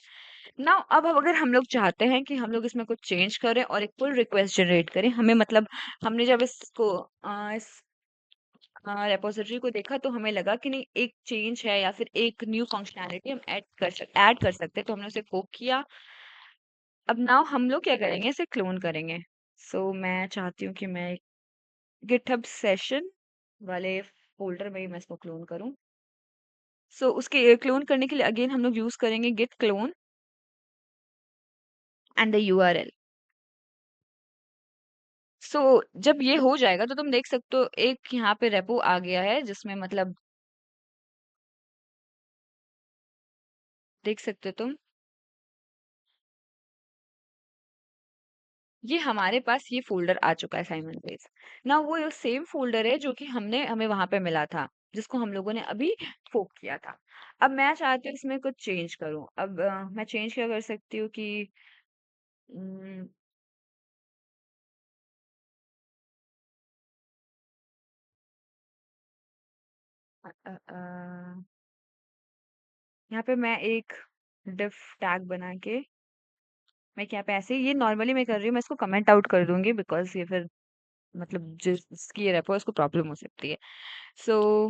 नाउ अब अगर हम लोग चाहते हैं कि हम लोग इसमें कुछ चेंज करें और एक पुल रिक्वेस्ट जनरेट करें, हमें मतलब हमने जब इसको इस रेपोजिटरी को देखा तो हमें लगा कि नहीं एक चेंज है या फिर एक न्यू फंक्शनैलिटी हम ऐड कर सकते हैं, तो हमने उसे फोक किया। अब नाउ हम लोग क्या करेंगे, इसे क्लोन करेंगे। सो मैं चाहती हूँ कि मैं गिटहब सेशन वाले फोल्डर में ही मैं इसको क्लोन करूँ। सो उसके क्लोन करने के लिए अगेन हम लोग यूज करेंगे git clone and the URL. So जब ये हो जाएगा तो तुम देख सकते हो एक यहाँ पे रेपो आ गया है जिसमें मतलब देख सकते हो तुम, ये हमारे पास ये फ़ोल्डर आ चुका है साइमन पेज। ना वो सेम फ़ोल्डर है जो कि हमें वहाँ पे मिला था, जिसको हम लोगों ने अभी फ़ोक किया था। अब मैं चाहती हूँ इसमें कुछ चेंज करूँ। अब मैं चेंज क्या कर सकती हूँ कि उम, अ अ अ, यहाँ पे मैं एक डिफ टैग बना के मैं क्या पे ऐसे ही ये नॉर्मली मैं कर रही हूँ, मैं इसको कमेंट आउट कर दूँगी बिकॉज़ ये फिर मतलब जिसकी ये रेपो है उसको प्रॉब्लम हो सकती है। So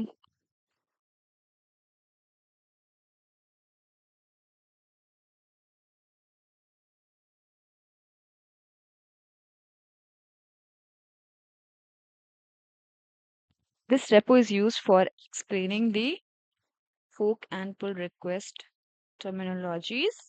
this repo is used for explaining the fork and pull request terminologies.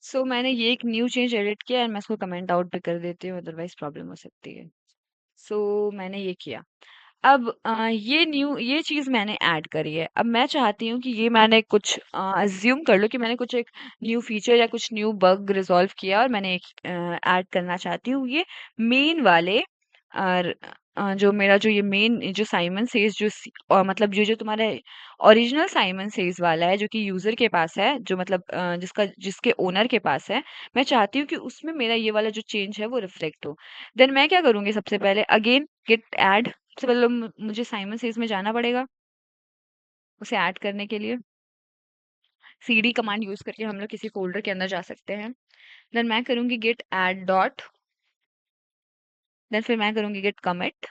सो मैंने ये एक न्यू चेंज एडिट किया और मैं इसको कमेंट आउट भी कर देती हूँ, अदरवाइज प्रॉब्लम हो सकती है। सो मैंने ये किया। अब ये चीज़ मैंने ऐड करी है। अब मैं चाहती हूँ कि ये मैंने कुछ अज्यूम कर लो कि मैंने कुछ एक न्यू फीचर या कुछ न्यू बग रिजॉल्व किया और मैंने एक ऐड करना चाहती हूँ ये मेन वाले और जो मेरा जो ये मेन जो साइमन सेज और मतलब जो तुम्हारा ओरिजिनल साइमन सेज वाला है जो कि यूजर के पास है, जो मतलब जिसके ओनर के पास है, मैं चाहती हूँ कि उसमें मेरा ये वाला जो चेंज है वो रिफ्लेक्ट हो। देन मैं क्या करूँगी, सबसे पहले अगेन गिट ऐड, सबसे पहले मुझे साइमन सेज में जाना पड़ेगा उसे ऐड करने के लिए। सीडी कमांड यूज करके हम लोग किसी फोल्डर के अंदर जा सकते हैं। देन मैं करूँगी गिट ऐड डॉट, देन फिर मैं करूँगी गिट कमिट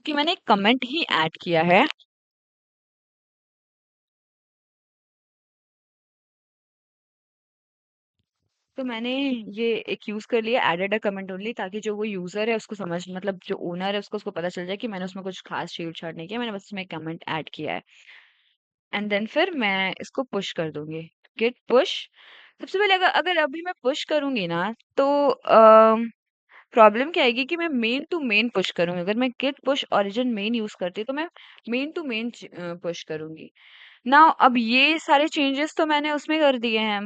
कि मैंने एक कमेंट ही ऐड किया है। तो मैंने ये एक यूज कर लिया एडेड अ कमेंट ओनली, ताकि जो वो यूजर है उसको समझ मतलब जो ओनर है उसको पता चल जाए कि मैंने उसमें कुछ खास छेड़छाड़ नहीं किया, मैंने बस उसमें कमेंट ऐड किया है। एंड देन फिर मैं इसको पुश कर दूंगी, गिट पुश। सबसे पहले अगर अगर अभी मैं पुश करूंगी ना तो प्रॉब्लम क्या आएगी कि मैं मेन टू मेन पुश करूंगी। अगर मैं git push origin main use करती तो मैं मेन टू मेन पुश करूंगी ना। अब ये सारे चेंजेस तो मैंने उसमें कर दिए हैं,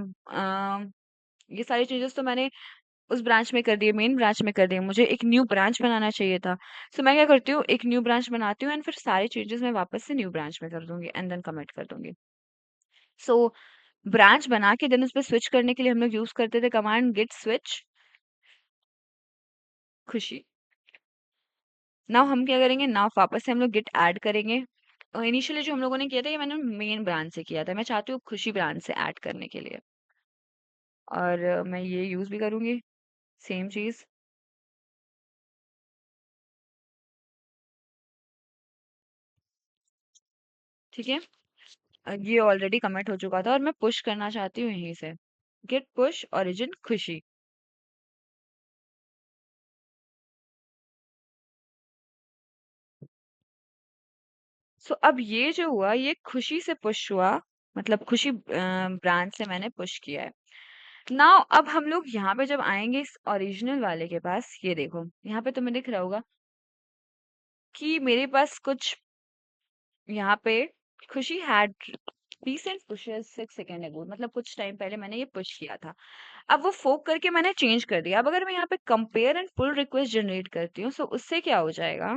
ये सारे चेंजेस तो मैंने उस ब्रांच में कर दिए, मेन ब्रांच में कर दिए। मुझे एक न्यू ब्रांच बनाना चाहिए था। सो मैं क्या करती हूँ, एक न्यू ब्रांच बनाती हूँ एंड फिर सारे चेंजेस मैं वापस से न्यू ब्रांच में कर दूंगी एंड देन कमिट कर दूंगी। सो ब्रांच बना के देन उस पर स्विच करने के लिए हम लोग यूज करते थे कमांड गिट स्विच खुशी। नाउ हम क्या करेंगे, नाउ वापस से हम लोग गिट ऐड करेंगे। इनिशियली जो हम लोगों ने किया था, ये मैंने मेन ब्रांच से किया था, मैं चाहती हूँ खुशी ब्रांच से ऐड करने के लिए। और मैं ये यूज भी करूंगी, सेम चीज। ठीक है। ये ऑलरेडी कमिट हो चुका था और मैं पुश करना चाहती हूँ यहीं से, गिट पुश ओरिजिन खुशी। सो अब ये जो हुआ, ये खुशी से पुश हुआ, मतलब खुशी ब्रांच से मैंने पुश किया है। नाउ अब हम लोग यहाँ पे जब आएंगे इस ओरिजिनल वाले के पास, ये देखो यहाँ पे तुम्हें दिख रहा होगा कि मेरे पास कुछ यहाँ पे खुशी हैड recent pushes 6 सेकेंड अगो, मतलब कुछ टाइम पहले मैंने ये पुश किया था। अब वो फोक करके मैंने चेंज कर दिया। अब अगर मैं यहाँ पे compare and pull request generate करती हूँ, सो उससे क्या हो जाएगा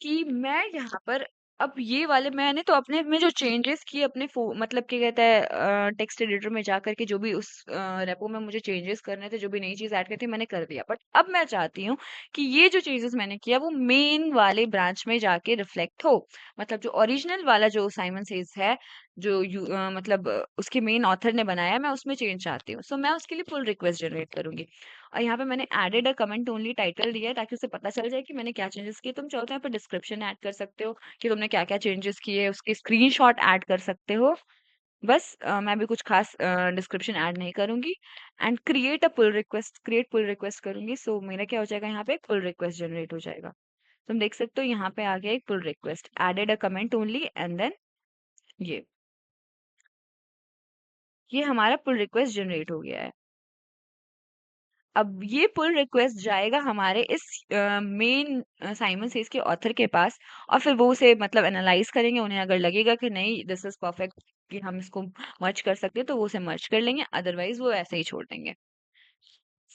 कि मैं यहाँ पर, अब ये वाले मैंने तो अपने में जो चेंजेस किए अपने मतलब क्या कहता है, टेक्स्ट एडिटर में जा करके जो भी उस रेपो में मुझे चेंजेस करने थे, जो भी नई चीज ऐड करनी थी, मैंने कर दिया। बट अब मैं चाहती हूँ कि ये जो चेंजेस मैंने किया वो मेन वाले ब्रांच में जाके रिफ्लेक्ट हो। मतलब जो ओरिजिनल वाला जो साइमन सेज है, जो मतलब उसके मेन ऑथर ने बनाया है, मैं उसमें चेंज चाहती हूँ। सो मैं उसके लिए पुल रिक्वेस्ट जनरेट करूंगी। और यहाँ पे मैंने added a comment only title दिया है, ताकि उसे पता चल जाए कि मैंने क्या चेंजेस किए। तुम चाहो तो यहाँ पे डिस्क्रिप्शन ऐड कर सकते हो कि तुमने क्या क्या चेंजेस किए, उसके स्क्रीनशॉट ऐड कर सकते हो। बस मैं भी कुछ खास डिस्क्रिप्शन ऐड नहीं करूंगी। And create a pull request, create pull request करूंगी। सो मेरा क्या हो जाएगा, यहाँ पे एक पुल रिक्वेस्ट जनरेट हो जाएगा। तुम देख सकते हो यहाँ पे आ गया एक pull request, added a comment only, and then ये हमारा पुल रिक्वेस्ट जनरेट हो गया है। अब ये पुल रिक्वेस्ट जाएगा हमारे इस मेन साइमन सेज के ऑथर के पास, और फिर वो उसे मतलब एनालाइज करेंगे। उन्हें अगर लगेगा कि नहीं दिस इज परफेक्ट, कि हम इसको मर्ज कर सकते हैं, तो वो उसे मर्ज कर लेंगे, अदरवाइज वो ऐसे ही छोड़ देंगे।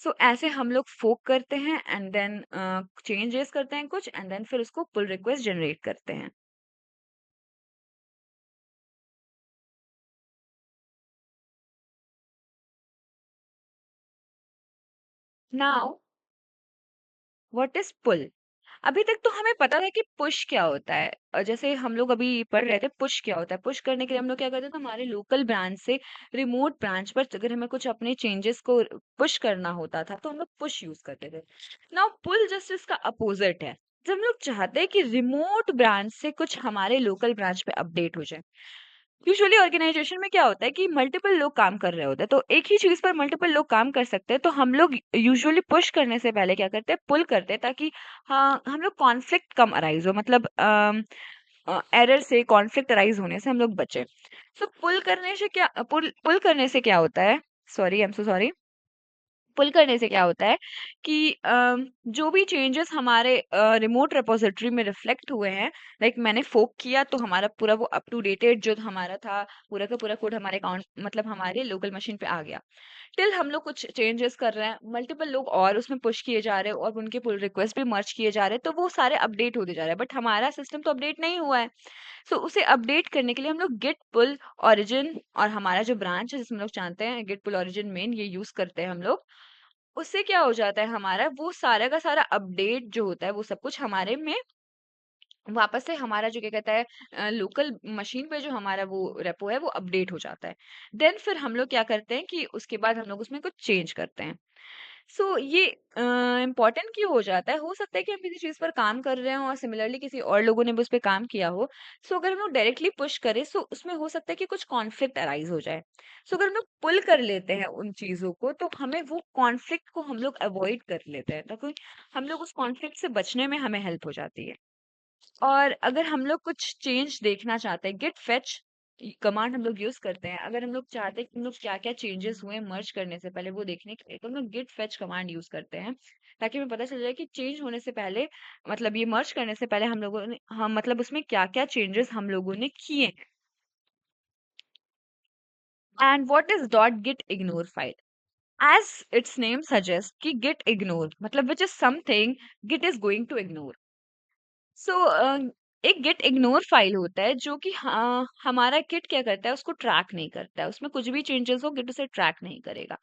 सो ऐसे हम लोग फोक करते हैं, एंड देन चेंजेस करते हैं कुछ, एंड देन फिर उसको पुल रिक्वेस्ट जनरेट करते हैं। Now what is pull? अभी तक तो हमें पता था कि पुश क्या होता है, और जैसे हम लोग अभी पढ़ रहे थे पुश क्या होता है। पुश करने के लिए हम लोग क्या करते थे, हमारे लोकल ब्रांच से रिमोट ब्रांच पर अगर हमें कुछ अपने चेंजेस को पुश करना होता था, तो हम लोग पुश यूज करते थे। नाउ पुल जस्ट इसका अपोजिट है। जब हम लोग चाहते हैं कि रिमोट ब्रांच से कुछ हमारे लोकल ब्रांच पे अपडेट हो जाए। यूजुअली ऑर्गेनाइजेशन में क्या होता है कि मल्टीपल लोग काम कर रहे होते हैं, तो एक ही चीज पर मल्टीपल लोग काम कर सकते हैं। तो हम लोग यूजुअली पुश करने से पहले क्या करते हैं, पुल करते हैं, ताकि हाँ हम लोग कॉन्फ्लिक्ट कम अराइज हो, मतलब एरर से, कॉन्फ्लिक्ट अराइज होने से हम लोग बचे। तो पुल करने से क्या, पुल करने से क्या होता है, sorry I am so sorry, pull करने से क्या होता है कि जो भी चेंजेस हमारे रिमोट रिपोजिटरी में रिफ्लेक्ट हुए हैं, लाइक मैंने फोक किया तो हमारा पूरा वो अप टू डेटेड जो हमारा था, पूरा का पूरा कोड हमारे अकाउंट मतलब हमारे लोकल मशीन पे आ गया। टिल हम लोग कुछ चेंजेस कर रहे हैं, मल्टीपल लोग और उसमें पुश किए जा रहे हैं, और उनके पुल रिक्वेस्ट भी मर्ज किए जा रहे हैं, तो वो सारे अपडेट होते जा रहे हैं, बट हमारा सिस्टम तो अपडेट नहीं हुआ है। सो उसे अपडेट करने के लिए हम लोग गिट पुल ओरिजिन, और हमारा जो ब्रांच है जिसमें हम लोग जानते हैं गिट पुल ओरिजिन मेन, ये यूज करते हैं हम लोग। उससे क्या हो जाता है, हमारा वो सारा का सारा अपडेट जो होता है वो सब कुछ हमारे में वापस से हमारा जो क्या कहता है लोकल मशीन पे जो हमारा वो रेपो है वो अपडेट हो जाता है। देन फिर हम लोग क्या करते हैं कि उसके बाद हम लोग उसमें कुछ चेंज करते हैं। सो ये इम्पोर्टेंट क्यों हो जाता है, हो सकता है कि हम किसी चीज पर काम कर रहे हो और सिमिलरली किसी और लोगों ने भी उस पर काम किया हो। सो अगर हम लोग डायरेक्टली पुश करें, सो उसमें हो सकता है कि कुछ कॉन्फ्लिक्ट अराइज हो जाए। सो अगर हम लोग पुल कर लेते हैं उन चीजों को, तो हमें वो कॉन्फ्लिक्ट को हम लोग अवॉइड कर लेते हैं, ताकि हम लोग उस कॉन्फ्लिक्ट से बचने में हमें हेल्प हो जाती है। और अगर हम लोग कुछ चेंज देखना चाहते हैं, गिट फेच कमांड हम लोग यूज करते हैं। अगर हम लोग चाहते हैं कि हम लोग क्या क्या चेंजेस हुए मर्ज करने से पहले वो देखने के लिए, तो हम लोग गिट फेच कमांड यूज करते हैं, ताकि हमें पता चल जाए कि चेंज होने से पहले, मतलब ये मर्ज करने से पहले हम लोगों ने, हम मतलब उसमें क्या क्या चेंजेस हम लोगों ने किए हैं। And what is dot git ignore file? As its name suggest कि गिट इग्नोर मतलब which is something git is going to ignore. So एक गिट इग्नोर फाइल होता है जो कि हमारा गिट क्या करता है, उसको ट्रैक नहीं करता है। उसमें कुछ भी चेंजेस हो गिट उसे ट्रैक नहीं करेगा।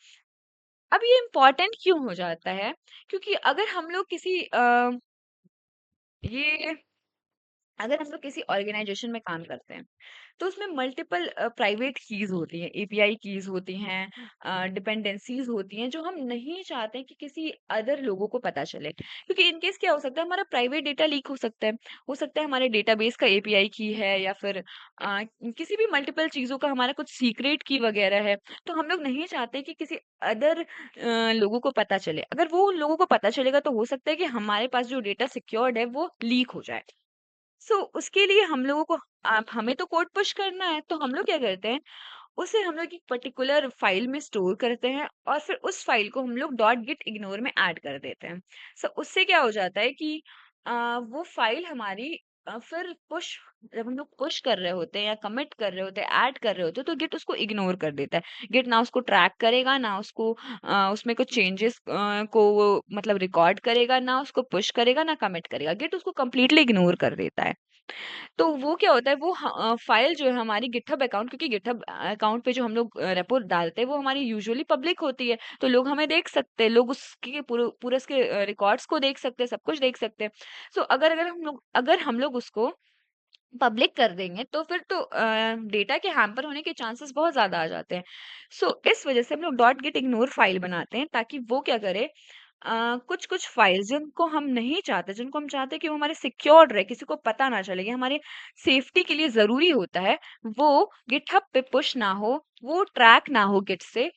अब ये इम्पोर्टेंट क्यों हो जाता है? क्योंकि ये अगर हम लोग किसी ऑर्गेनाइजेशन में काम करते हैं, तो उसमें मल्टीपल प्राइवेट कीज़ होती हैं, एपीआई कीज़ होती हैं, डिपेंडेंसीज़ होती हैं, जो हम नहीं चाहते हैं कि किसी अदर लोगों को पता चले। क्योंकि इन केस क्या हो सकता है, हमारा प्राइवेट डेटा लीक हो सकता है। हो सकता है हमारे डेटाबेस का एपीआई की है, या फिर किसी भी मल्टीपल चीज़ों का हमारा कुछ सीक्रेट की वगैरह है। तो हम लोग नहीं चाहते कि किसी अदर लोगों को पता चले। अगर वो उन लोगों को पता चलेगा, तो हो सकता है कि हमारे पास जो डेटा सिक्योर्ड है, वो लीक हो जाए। उसके लिए हम लोगों को आप हमें तो कोड पुश करना है, तो हम लोग क्या करते हैं, उसे हम लोग एक पर्टिकुलर फाइल में स्टोर करते हैं, और फिर उस फाइल को हम लोग डॉट गिट इग्नोर में ऐड कर देते हैं। उससे क्या हो जाता है कि वो फाइल हमारी फिर पुश जब हम लोग पुश कर रहे होते हैं या कमिट कर रहे होते हैं, ऐड कर रहे होते हैं, तो गिट उसको इग्नोर कर देता है। गिट ना उसको ट्रैक करेगा, ना उसको उसमें कुछ चेंजेस को वो मतलब रिकॉर्ड करेगा, ना उसको पुश करेगा, ना कमिट करेगा। गिट उसको कंप्लीटली इग्नोर कर देता है। तो वो क्या होता है, वो फाइल जो है हमारी गिटहब अकाउंट, क्योंकि गिटहब अकाउंट पे जो हम लोग रेपो डालते हैं, वो हमारी यूजुअली पब्लिक होती है, तो लोग हमें देख सकते हैं, लोग उसके पूरे पूरे उसके रिकॉर्ड्स को देख सकते हैं, सब कुछ देख सकते हैं। अगर हम लोग उसको पब्लिक कर देंगे, तो फिर तो डेटा के हैम्पर होने के चांसेस बहुत ज़्यादा आ जाते हैं। इस वजह से हम लोग डॉट गेट इग्नोर फाइल बनाते हैं, ताकि वो क्या करे, कुछ-कुछ फाइल्स जिनको हम चाहते हैं कि वो हमारे सिक्योर्ड रहे, किसी को पता ना चले, ये हमारे सेफ्टी के लिए ज़रूरी होता है, वो गिटहब पे पुश ना हो, वो ट्रैक ना हो गिट से,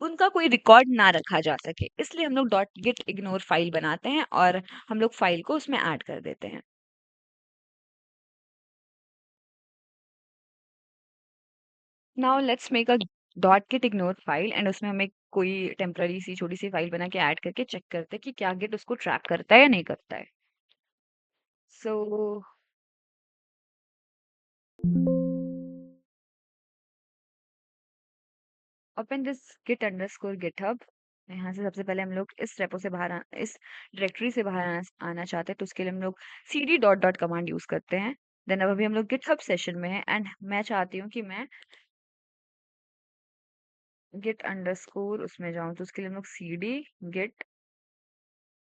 उनका कोई रिकॉर्ड ना रखा जा सके। इसलिए हम लोग डॉट गिट इग्नोर फाइल बनाते हैं, और हम लोग फाइल को उसमें ऐड कर देते हैं। Now let's make a dot git ignore file, and उसमें हम एक कोई टेम्पररी सी छोटी सी फाइल बना के ऐड करके चेक करते हैं कि क्या गिट उसको ट्रैक करता है या नहीं करता है। So open this git underscore GitHub. यहाँ से सबसे पहले हम लोग इस डायरेक्टरी से बाहर आना चाहते हैं, तो उसके लिए हम लोग cd dot dot command use करते हैं। देन अब अभी हम लोग गिटहब सेशन में हैं, एंड मैं चाहती हूँ कि मैं गिट अंडरस्कोर उसमें जाऊँ, तो उसके लिए हम लोग cd git,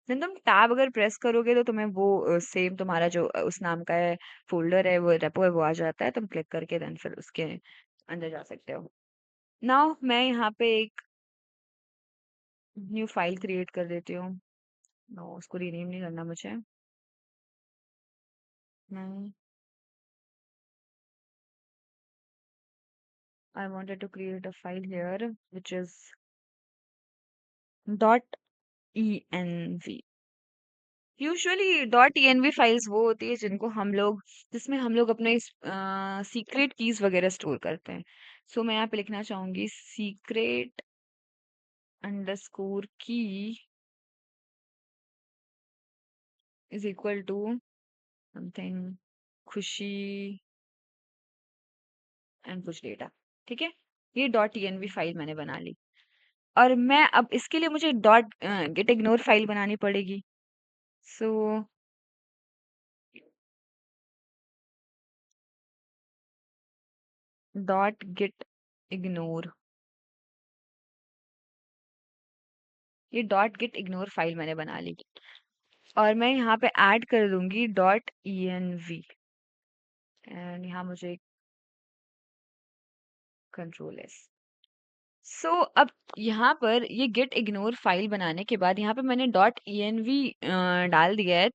देन तुम टैब अगर प्रेस करोगे, तो तुम्हें वो सेम तुम्हारा जो उस नाम का है फोल्डर है, वो रेपो है, वो आ जाता है। तुम क्लिक करके देन फिर उसके अंदर जा सकते हो। नाउ मैं यहाँ पे एक न्यू फाइल क्रिएट कर देती हूँ। नो, उसको रीनेम नहीं करना मुझे। मैं I wanted to create a file here which is dot env। Usually dot env files वो होती है जिसमें हम लोग अपने सीक्रेट कीज वगैरह स्टोर करते हैं। मैं यहाँ पे लिखना चाहूंगी सीक्रेट अंडरस्कोर की इज इक्वल टू समथिंग खुशी एंड कुछ डेटा। ठीक है, ये डॉट env फाइल मैंने बना ली। और मैं अब इसके लिए मुझे डॉट गेट इग्नोर फाइल बनानी पड़ेगी। सो डॉट गिट इग्नोर, ये डॉट गिट इग्नोर फाइल मैंने बना ली, और मैं यहाँ पे ऐड कर दूंगी डॉट env, एंड यहाँ मुझे कंट्रोल एस। अब यहाँ पर ये गेट इग्नोर फाइल बनाने के बाद यहाँ पे मैंने डॉट env डाल दिया है।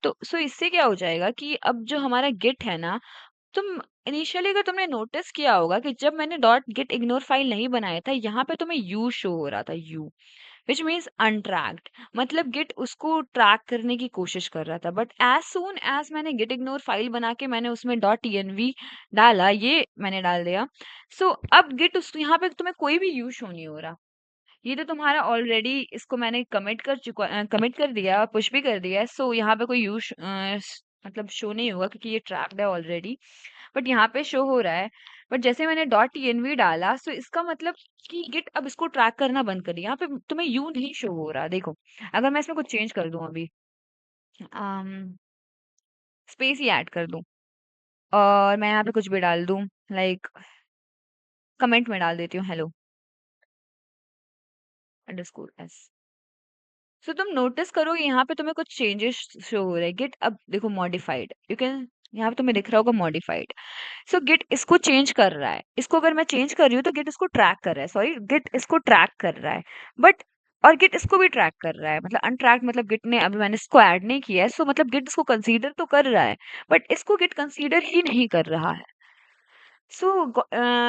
इससे क्या हो जाएगा कि अब जो हमारा गिट है ना, तुम इनिशियली अगर तुमने नोटिस किया होगा कि जब मैंने डॉट गिट इग्नोर फाइल नहीं बनाया था, यहाँ पे तुम्हें यू शो हो रहा था, यू विच मीन्स अनट्रैक्ड, मतलब गिट उसको ट्रैक करने की कोशिश कर रहा था। बट एज सून एज मैंने गिट इग्नोर फाइल बना के मैंने उसमें डॉट env डाला, ये मैंने डाल दिया। अब गिट उस यहाँ पे तुम्हें कोई भी यूज शो नहीं हो रहा। ये तो तुम्हारा ऑलरेडी, इसको मैंने कमिट कर दिया और पुश भी कर दिया है। यहाँ पे कोई यूज मतलब शो नहीं होगा, क्योंकि ये ट्रैप्ड है ऑलरेडी। बट यहाँ पे शो हो रहा है। बट जैसे मैंने डॉट env डाला, इसका मतलब कि गिट अब इसको ट्रैक करना बंद कर दिया। यहाँ पे तुम्हें यू नहीं शो हो रहा, देखो। अगर मैं इसमें कुछ चेंज कर दूं अभी, स्पेस ही ऐड कर दूं, और मैं यहाँ पे कुछ भी डाल दूं, लाइक कमेंट में डाल देती हूँ हेलो, अंडरस्कोर एस। सो तुम नोटिस करो यहाँ पे तुम्हें कुछ चेंजेस शो हो रहे हैं। गिट अब देखो मॉडिफाइड, यू कैन, यहाँ पे तुम्हें दिख रहा होगा मॉडिफाइड। सो गिट इसको चेंज कर रहा है, इसको अगर मैं चेंज कर रही हूँ तो गिट इसको ट्रैक कर रहा है, सॉरी गिट इसको ट्रैक कर रहा है। बट और गिट इसको भी ट्रैक कर रहा है, मतलब अनट्रैक्ड, मतलब गिट ने, अभी मैंने इसको ऐड नहीं किया है, सो मतलब गिट इसको कंसीडर तो कर रहा है, बट इसको गिट कंसीडर ही नहीं कर रहा है। So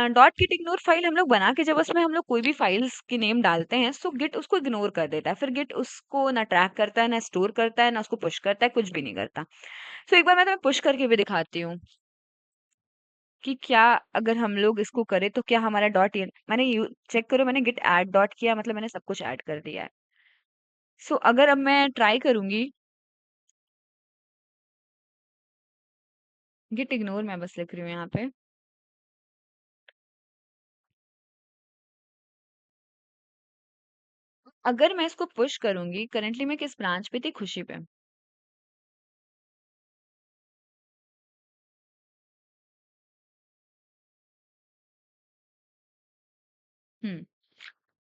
dot git ignore file हम लोग बना के जब उसमें हम लोग कोई भी फाइल्स की नेम डालते हैं, सो गिट उसको इग्नोर कर देता है, फिर गिट उसको ना ट्रैक करता है, ना स्टोर करता है, ना उसको पुश करता है, कुछ भी नहीं करता। सो एक बार मैं तुम्हें पुश करके भी दिखाती हूँ कि क्या अगर हम लोग इसको करें तो क्या हमारा डॉट, मैंने यू चेक करो, मैंने गिट ऐड डॉट किया, मतलब मैंने सब कुछ ऐड कर दिया है। सो अगर अब मैं ट्राई करूंगी, गिट इग्नोर मैं बस लिख रही हूँ यहाँ पे, अगर मैं इसको पुश करूंगी, करेंटली मैं किस ब्रांच पे थी, खुशी पे। हम्म।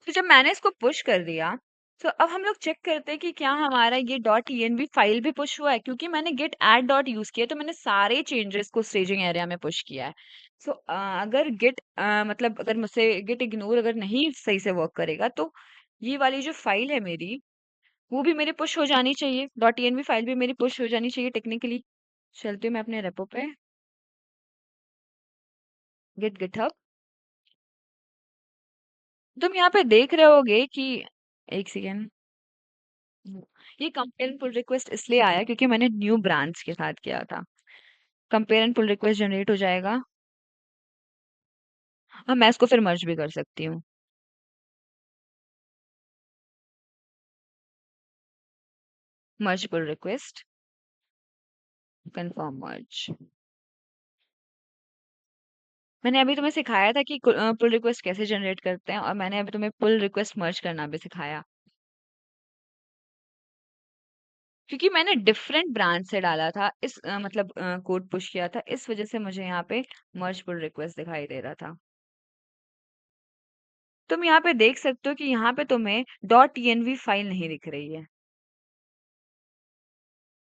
तो जब मैंने इसको पुश कर दिया, तो अब हम लोग चेक करते हैं कि क्या हमारा ये डॉट env फाइल भी पुश हुआ है, क्योंकि मैंने गेट ऐड डॉट यूज किया, तो मैंने सारे चेंजेस को स्टेजिंग एरिया में पुश किया है। सो अगर गिट मतलब अगर मुझसे गिट इग्नोर अगर नहीं सही से वर्क करेगा, तो ये वाली जो फाइल है मेरी, वो भी मेरी पुश हो जानी चाहिए, डॉट env फाइल भी मेरी पुश हो जानी चाहिए टेक्निकली। चलती हूँ मैं अपने रेपो पे, गिट गिटहब। तुम यहाँ पे देख रहे होगे कि, एक सेकेंड, ये कंपेयर एंड पुल रिक्वेस्ट इसलिए आया क्योंकि मैंने न्यू ब्रांच के साथ किया था। Compare and pull request generate हो जाएगा, और मैं इसको फिर मर्ज भी कर सकती हूँ। मर्ज पुल रिक्वेस्ट, कंफर्म मर्ज। मैंने अभी तुम्हें सिखाया था कि पुल रिक्वेस्ट कैसे जनरेट करते हैं, और मैंने अभी तुम्हें पुल रिक्वेस्ट मर्ज करना भी सिखाया, क्योंकि मैंने डिफरेंट ब्रांच से डाला था, इस मतलब कोड पुश किया था, इस वजह से मुझे यहाँ पे मर्ज पुल रिक्वेस्ट दिखाई दे रहा था। तुम यहाँ पे देख सकते हो कि यहाँ पे तुम्हें डॉट env फाइल नहीं दिख रही है,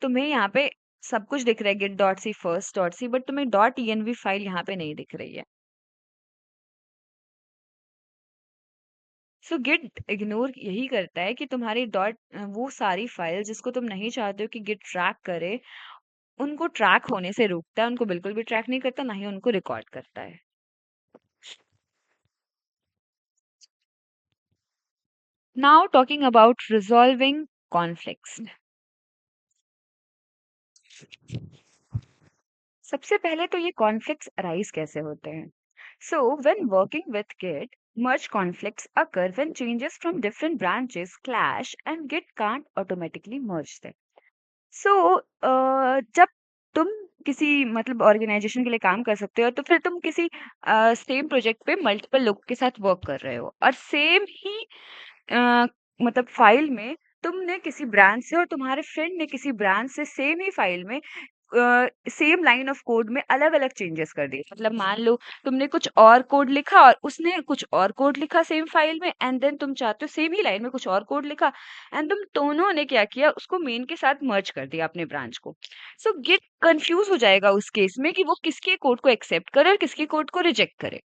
तुम्हें यहाँ पे सब कुछ दिख रहा है, git dot C, first dot C, but तुम्हें डॉट env फाइल यहाँ पे नहीं दिख रही है। सो गिट इग्नोर यही करता है कि तुम्हारी डॉट, वो सारी फाइल जिसको तुम नहीं चाहते हो कि गिट ट्रैक करे, उनको ट्रैक होने से रोकता है, उनको बिल्कुल भी ट्रैक नहीं करता, ना ही उनको रिकॉर्ड करता है। Now talking about resolving conflicts. सबसे पहले तो ये कॉन्फ्लिक्ट्स अराइज कैसे होते हैं। So when working with git, merge conflicts occur when changes from different branches clash and git can't automatically merge them. सो जब तुम किसी मतलब ऑर्गेनाइजेशन के लिए काम कर सकते हो, तो फिर तुम किसी सेम प्रोजेक्ट पे मल्टीपल लोग के साथ वर्क कर रहे हो, और सेम ही मतलब फाइल में तुमने किसी ब्रांच से और तुम्हारे फ्रेंड ने किसी ब्रांच से सेम ही फाइल में सेम लाइन ऑफ कोड में अलग अलग चेंजेस कर दिए। मतलब मान लो तुमने कुछ और कोड लिखा और उसने कुछ और कोड लिखा सेम फाइल में, एंड देन तुम चाहते हो सेम ही लाइन में कुछ और कोड लिखा, एंड तुम दोनों ने क्या किया, उसको मेन के साथ मर्ज कर दिया अपने ब्रांच को। सो गिट कंफ्यूज हो जाएगा उस केस में कि वो किसके कोड को एक्सेप्ट करे और किसके कोड को रिजेक्ट करे।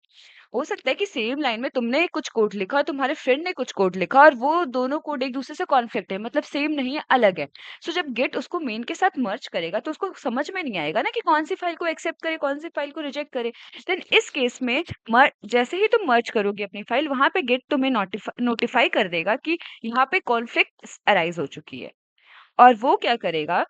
हो सकता है कि सेम लाइन में तुमने कुछ कोड लिखा और तुम्हारे फ्रेंड ने कुछ कोड लिखा, और वो दोनों कोड एक दूसरे से कॉन्फ्लिक्ट है, मतलब सेम नहीं है, अलग है। सो जब गेट उसको मेन के साथ मर्ज करेगा, तो उसको समझ में नहीं आएगा ना कि कौन सी फाइल को एक्सेप्ट करे, कौन सी फाइल को रिजेक्ट करे। देन इस केस में जैसे ही तुम मर्ज करोगे अपनी फाइल, वहां पे गेट तुम्हें नोटिफाई कर देगा कि यहाँ पे कॉन्फ्लिक्ट अराइज हो चुकी है, और वो क्या करेगा,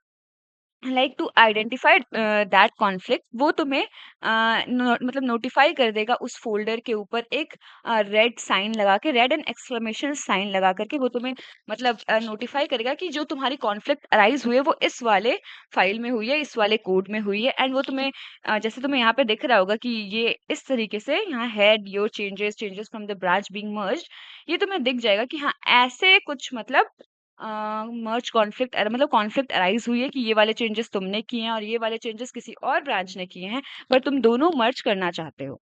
like to identify that conflict, वो तुम्हें मतलब नोटिफाई कर देगा उस फोल्डर के ऊपर एक रेड साइन लगा के, रेड एंड एक्सक्लेमेशन साइन लगा करके, वो तुम्हें मतलब नोटिफाई करेगा कि जो तुम्हारी कॉन्फ्लिक्ट अराइज हुई है वो इस वाले फाइल में हुई है, इस वाले कोड में हुई है। एंड वो तुम्हें जैसे तुम्हें यहाँ पे दिख रहा होगा कि ये इस तरीके से यहाँ head your changes, changes from the branch being merged, ये तुम्हें दिख जाएगा कि हाँ ऐसे कुछ मतलब मर्ज कॉन्फ्लिक्ट मतलब कॉन्फ्लिक्ट अराइज हुई है कि ये वाले चेंजेस तुमने किए हैं और ये वाले चेंजेस किसी और ब्रांच ने किए हैं, पर तुम दोनों मर्ज करना चाहते हो।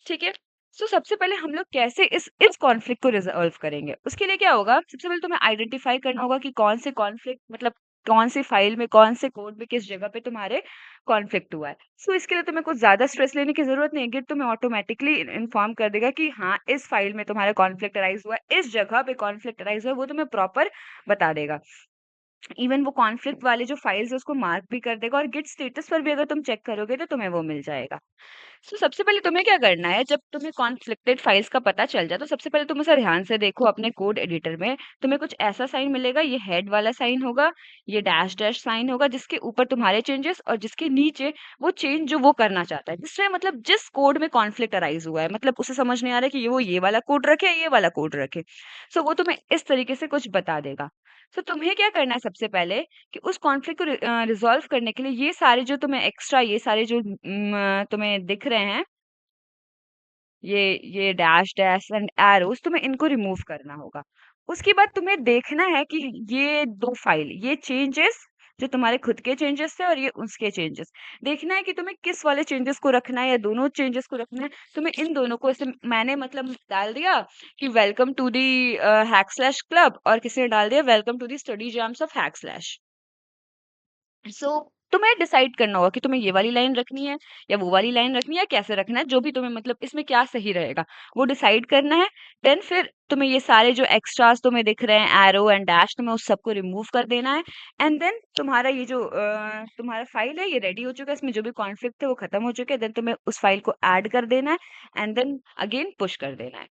ठीक है। सबसे पहले हम लोग कैसे इस कॉन्फ्लिक्ट को रिजॉल्व करेंगे, उसके लिए क्या होगा, सबसे पहले तुम्हें आइडेंटिफाई करना होगा कि कौन से कॉन्फ्लिक्ट मतलब कौन सी फाइल में, कौन से कोड में, किस जगह पे तुम्हारे कॉन्फ्लिक्ट हुआ है। इसके लिए तुम्हें कुछ ज्यादा स्ट्रेस लेने की जरूरत नहीं है, गिट तुम्हें ऑटोमेटिकली इन्फॉर्म कर देगा कि हाँ इस फाइल में तुम्हारा कॉन्फ्लिक्ट अराइज हुआ है, इस जगह पे कॉन्फ्लिक्ट अराइज हुआ है, वो तुम्हें प्रॉपर बता देगा। इवन वो कॉन्फ्लिक्ट वाले जो फाइल्स है उसको मार्क भी कर देगा, और गिट स्टेटस पर भी अगर तुम चेक करोगे तो तुम्हें वो मिल जाएगा। सबसे पहले तुम्हें क्या करना है, जब तुम्हें कॉन्फ्लिक्टेड फाइल्स का पता चल जाए तो सबसे पहले तुम उसे ध्यान से देखो अपने कोड एडिटर में। तुम्हें कुछ ऐसा साइन मिलेगा, ये हेड वाला साइन होगा, ये डैश डैश साइन होगा, जिसके ऊपर तुम्हारे चेंजेस और जिसके नीचे वो चेंज जो वो करना चाहता है, जिसमें मतलब जिस कोड में कॉन्फ्लिक्ट अराइज हुआ है, मतलब उसे समझ नहीं आ रहा है कि वो ये वाला कोड रखे या ये वाला कोड रखे। वो तुम्हें इस तरीके से कुछ बता देगा। तुम्हें क्या करना है सबसे पहले, कि उस कॉन्फ्लिक्ट को रिजॉल्व करने के लिए ये सारे जो तुम्हें एक्स्ट्रा, ये सारे जो तुम्हें दिख रहे हैं, ये डैश डैश एंड एरोस, तुम्हें इनको रिमूव करना होगा। उसके बाद तुम्हें देखना है कि ये दो फाइल, ये चेंजेस जो तुम्हारे खुद के चेंजेस थे और ये उसके चेंजेस, देखना है कि तुम्हें किस वाले चेंजेस को रखना है या दोनों चेंजेस को रखना है। तुम्हें इन दोनों को ऐसे मैंने मतलब डाल दिया कि welcome to the hack slash club, और किसी ने डाल दिया welcome to the study jams of hack slash. तुम्हें डिसाइड करना होगा कि तुम्हें ये वाली लाइन रखनी है या वो वाली लाइन रखनी है, कैसे रखना है, जो भी तुम्हें मतलब इसमें क्या सही रहेगा वो डिसाइड करना है। देन फिर तुम्हें ये सारे जो एक्स्ट्रास तुम्हें दिख रहे हैं, एरो एंड डैश, तुम्हें उस सबको रिमूव कर देना है। एंड देन तुम्हारा ये जो तुम्हारा फाइल है ये रेडी हो चुका है, इसमें जो भी कॉन्फ्लिक्ट थे वो खत्म हो चुके हैं। देन तुम्हें उस फाइल को ऐड कर देना है एंड देन अगेन पुश कर देना है।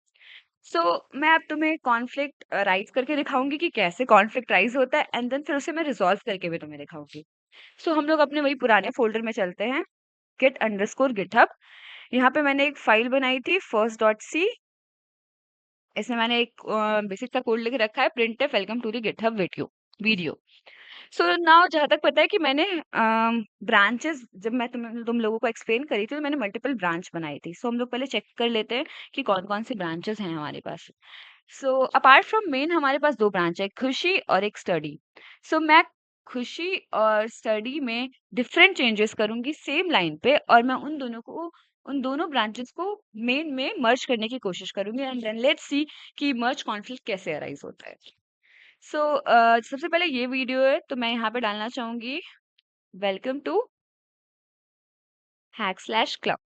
मैं अब तुम्हें कॉन्फ्लिक्ट राइज करके दिखाऊंगी कि कैसे कॉन्फ्लिक्ट राइज होता है, एंड देन फिर उसे मैं रिजॉल्व करके भी तुम्हें दिखाऊंगी। हम लोग अपने वही पुराने फ़ोल्डर में चलते हैं, git_github। यहाँ पे मैंने एक फ़ाइल बनाई थी first.c। इसमें मैंने एक बेसिक सा कोड लिख रखा है, printf welcome to the GitHub video. Now जहाँ तक पता है कि मैंने ब्रांचेस, जब मैं तुम लोगों को एक्सप्लेन करी थी तो मैंने मल्टीपल ब्रांच बनाई थी। हम लोग पहले चेक कर लेते हैं कि कौन-कौन सी ब्रांचेस हैं हमारे पास। अपार्ट फ्रॉम मेन हमारे पास 2 ब्रांच है, खुशी और एक स्टडी। मैं खुशी और स्टडी में डिफरेंट चेंजेस करूँगी सेम लाइन पे, और मैं उन दोनों ब्रांचेस को मेन में मर्ज करने की कोशिश करूँगी, एंड देन लेट्स सी कि मर्ज कॉन्फ्लिक्ट कैसे अराइज़ होता है। सबसे पहले ये वीडियो है तो मैं यहाँ पे डालना चाहूँगी वेलकम टू #club।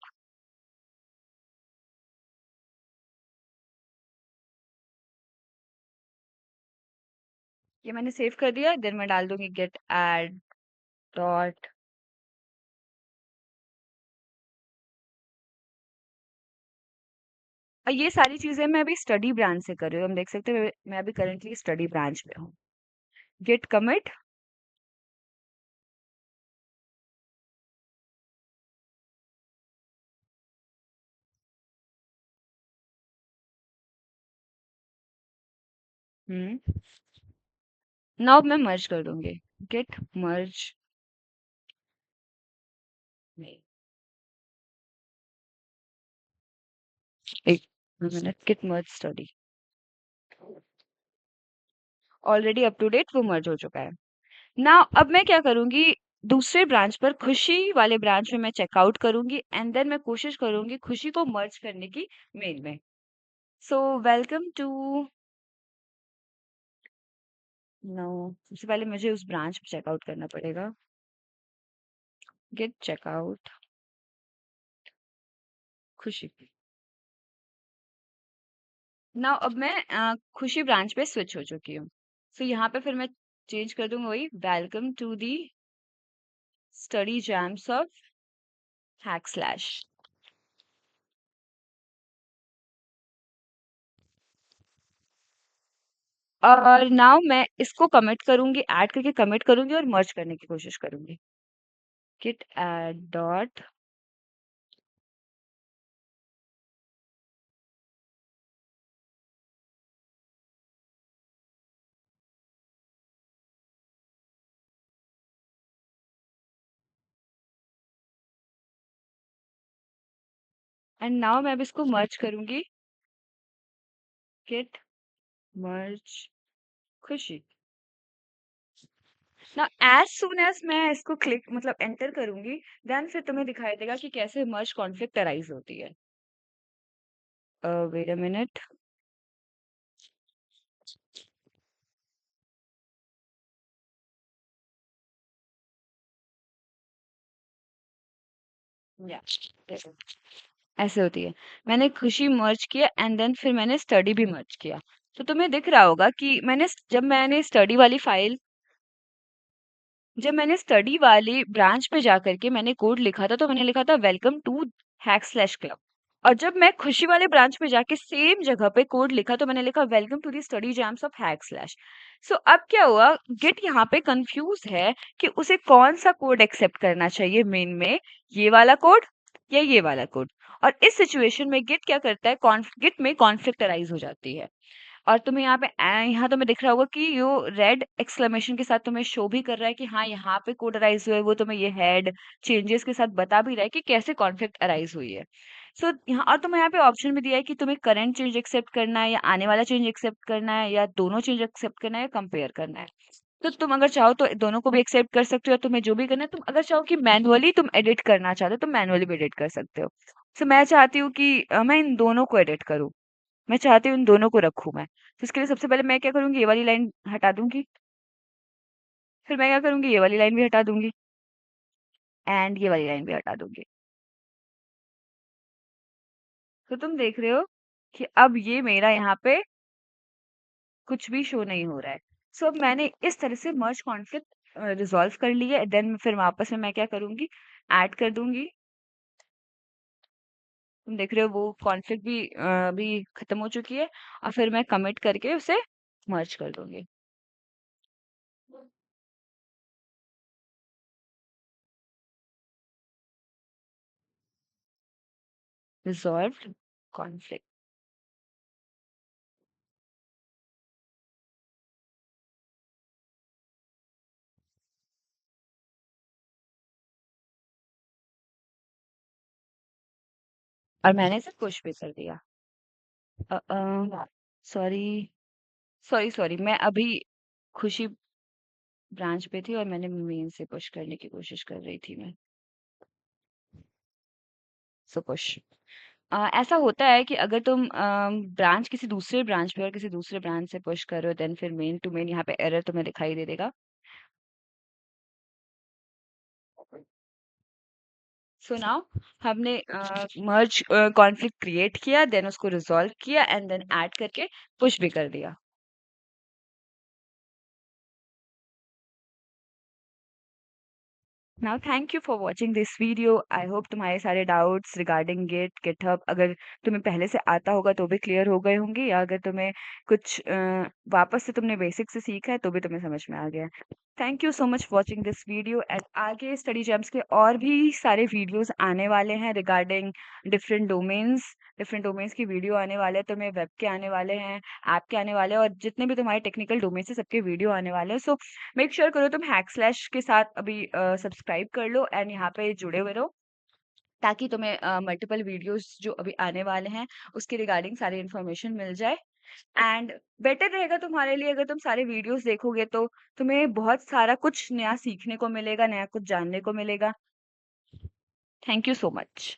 ये मैंने सेव कर दिया, देन मैं डाल दूँगी गेट ऐड डॉट। ये सारी चीज़ें मैं अभी स्टडी ब्रांच से कर रही हूँ। हम देख सकते हैं मैं अभी करंटली स्टडी ब्रांच में हूँ। Git commit. हम्म। नाउ मैं मर्ज कर दूंगी, गिट मर्ज। नहीं, एक मिनट, git merge study already up to date वो मर्ज हो चुका है। नाउ अब मैं क्या करूंगी, दूसरे ब्रांच पर खुशी वाले ब्रांच में मैं चेकआउट करूंगी, एंड देन मैं कोशिश करूंगी खुशी को मर्ज करने की मेल में। Welcome to. नो, सबसे पहले मुझे उस ब्रांच में चेकआउट करना पड़ेगा, गिट चेकआउट खुशी। नाउ अब मैं खुशी ब्रांच पे स्विच हो चुकी हूँ। यहाँ पे फिर मैं चेंज कर दूंगा वही, welcome to the study jams of hack slash. और नाउ मैं इसको कमिट करूंगी, ऐड करके कमिट करूंगी और मर्ज करने की कोशिश करूंगी, git add dot. And now मैं अब इसको मर्ज करूंगी, git merge खुशी। ना एज सुन एज मैं इसको क्लिक मतलब एंटर करूंगी, देन फिर तुम्हें दिखाई देगा कि कैसे मर्ज कॉन्फ्लिक्ट अराइज होती है। wait a minute. या ऐसे होती है। मैंने खुशी मर्ज किया एंड देन फिर मैंने स्टडी भी मर्ज किया। तो तुम्हें दिख रहा होगा कि जब मैंने स्टडी वाली ब्रांच पे जा करके मैंने कोड लिखा था तो मैंने लिखा था welcome to hack slash club. और जब मैं खुशी वाले ब्रांच पे जाके सेम जगह पे कोड लिखा तो मैंने लिखा welcome to the study jams of hack slash. So अब क्या हुआ, गिट यहाँ पे कंफ्यूज है कि उसे कौन सा कोड एक्सेप्ट करना चाहिए मेन में, ये वाला कोड या ये वाला कोड। और इस सिचुएशन में गिट क्या करता है, गिट में कॉन्फ्लिक्ट अराइज हो जाती है। और तुम्हें यहाँ पे यहाँ तुम्हें दिख रहा होगा कि यो रेड एक्सक्लेमेशन के साथ तुम्हें शो भी कर रहा है कि हाँ यहाँ पे कोड अराइज हुआ है, वो तुम्हें ये हेड चेंजेस के साथ बता भी रहा है कि कैसे कॉन्फ्लिक्ट अराइज हुई है। सो यहाँ और तुम्हें यहाँ पे ऑप्शन भी दिया है कि तुम्हें करंट चेंज एक्सेप्ट करना है या आने वाला चेंज एक्सेप्ट करना है या दोनों चेंज एक्सेप्ट करना है या कंपेयर करना है। तो तुम अगर चाहो तो दोनों को भी एक्सेप्ट कर सकते हो, तुम्हें जो भी करना है। तुम अगर चाहो कि मैनुअली तुम एडिट करना चाहते हो तो मैनुअली भी एडिट कर सकते हो। सो मैं चाहती हूँ कि मैं इन दोनों को एडिट करूँ, मैं चाहती हूँ इन दोनों को रखूँ मैं। तो इसके लिए सबसे पहले मैं क्या करूँगी, ये वाली लाइन हटा दूँगी। फिर मैं क्या करूँगी, ये वाली लाइन भी हटा दूँगी एंड ये वाली लाइन भी हटा दूँगी। तो तुम देख रहे हो कि अब ये मेरा यहाँ पे कुछ भी शो नहीं हो रहा है। सो अब मैंने इस तरह से मर्ज कॉन्फ्लिक्ट रिजॉल्व कर लिया है। देन फिर वापस में मैं क्या करूँगी, ऐड कर दूँगी। तुम देख रहे हो वो कॉन्फ्लिक्ट भी अभी खत्म हो चुकी है। और फिर मैं कमिट करके उसे मर्ज कर दूँगी। Resolved conflict. और मैंने इसे पुश भी कर दिया। सॉरी सॉरी सॉरी, मैं अभी खुशी ब्रांच पे थी और मैंने मेन से पुश करने की कोशिश कर रही थी मैं। सो पुश। ऐसा होता है कि अगर तुम ब्रांच किसी दूसरे ब्रांच पे और किसी दूसरे ब्रांच से पुश कर रहे हो देन फिर मेन टू मेन यहाँ पे एरर तुम्हें दिखाई दे देगा। सो नाउ हमने मर्ज कॉन्फ्लिक्ट क्रिएट किया, देन उसको रिजॉल्व किया एंड देन ऐड करके पुश भी कर दिया। Now thank you for watching this video. I hope तुम्हारे सारे डाउट्स रिगार्डिंग गिट गिटहब अगर तुम्हें पहले से आता होगा तो भी क्लियर हो गए होंगे, या अगर तुम्हें कुछ वापस से तुमने बेसिक से सीखा है तो भी तुम्हें समझ में आ गया है। Thank you so much watching this video and आगे स्टडी जैम्स के और भी सारे वीडियोस आने वाले हैं रिगार्डिंग डिफरेंट डोमेन्स की वीडियो आने वाले हैं, तुम्हें वेब के आने वाले हैं, ऐप के आने वाले हैं, और जितने भी तुम्हारे टेक्निकल डोमेन्स है सबके वीडियो आने वाले हैं। सो मेक श्योर करो तुम हैक स्लैश के साथ अभी सब्सक्राइब कर लो एंड यहाँ पे जुड़े हुए रहो, ताकि तुम्हें मल्टीपल वीडियोस जो अभी आने वाले हैं उसके रिगार्डिंग सारी इन्फॉर्मेशन मिल जाए। एंड बेटर रहेगा तुम्हारे लिए अगर तुम सारे वीडियोस देखोगे तो तुम्हें बहुत सारा कुछ नया सीखने को मिलेगा, नया कुछ जानने को मिलेगा। Thank you so much.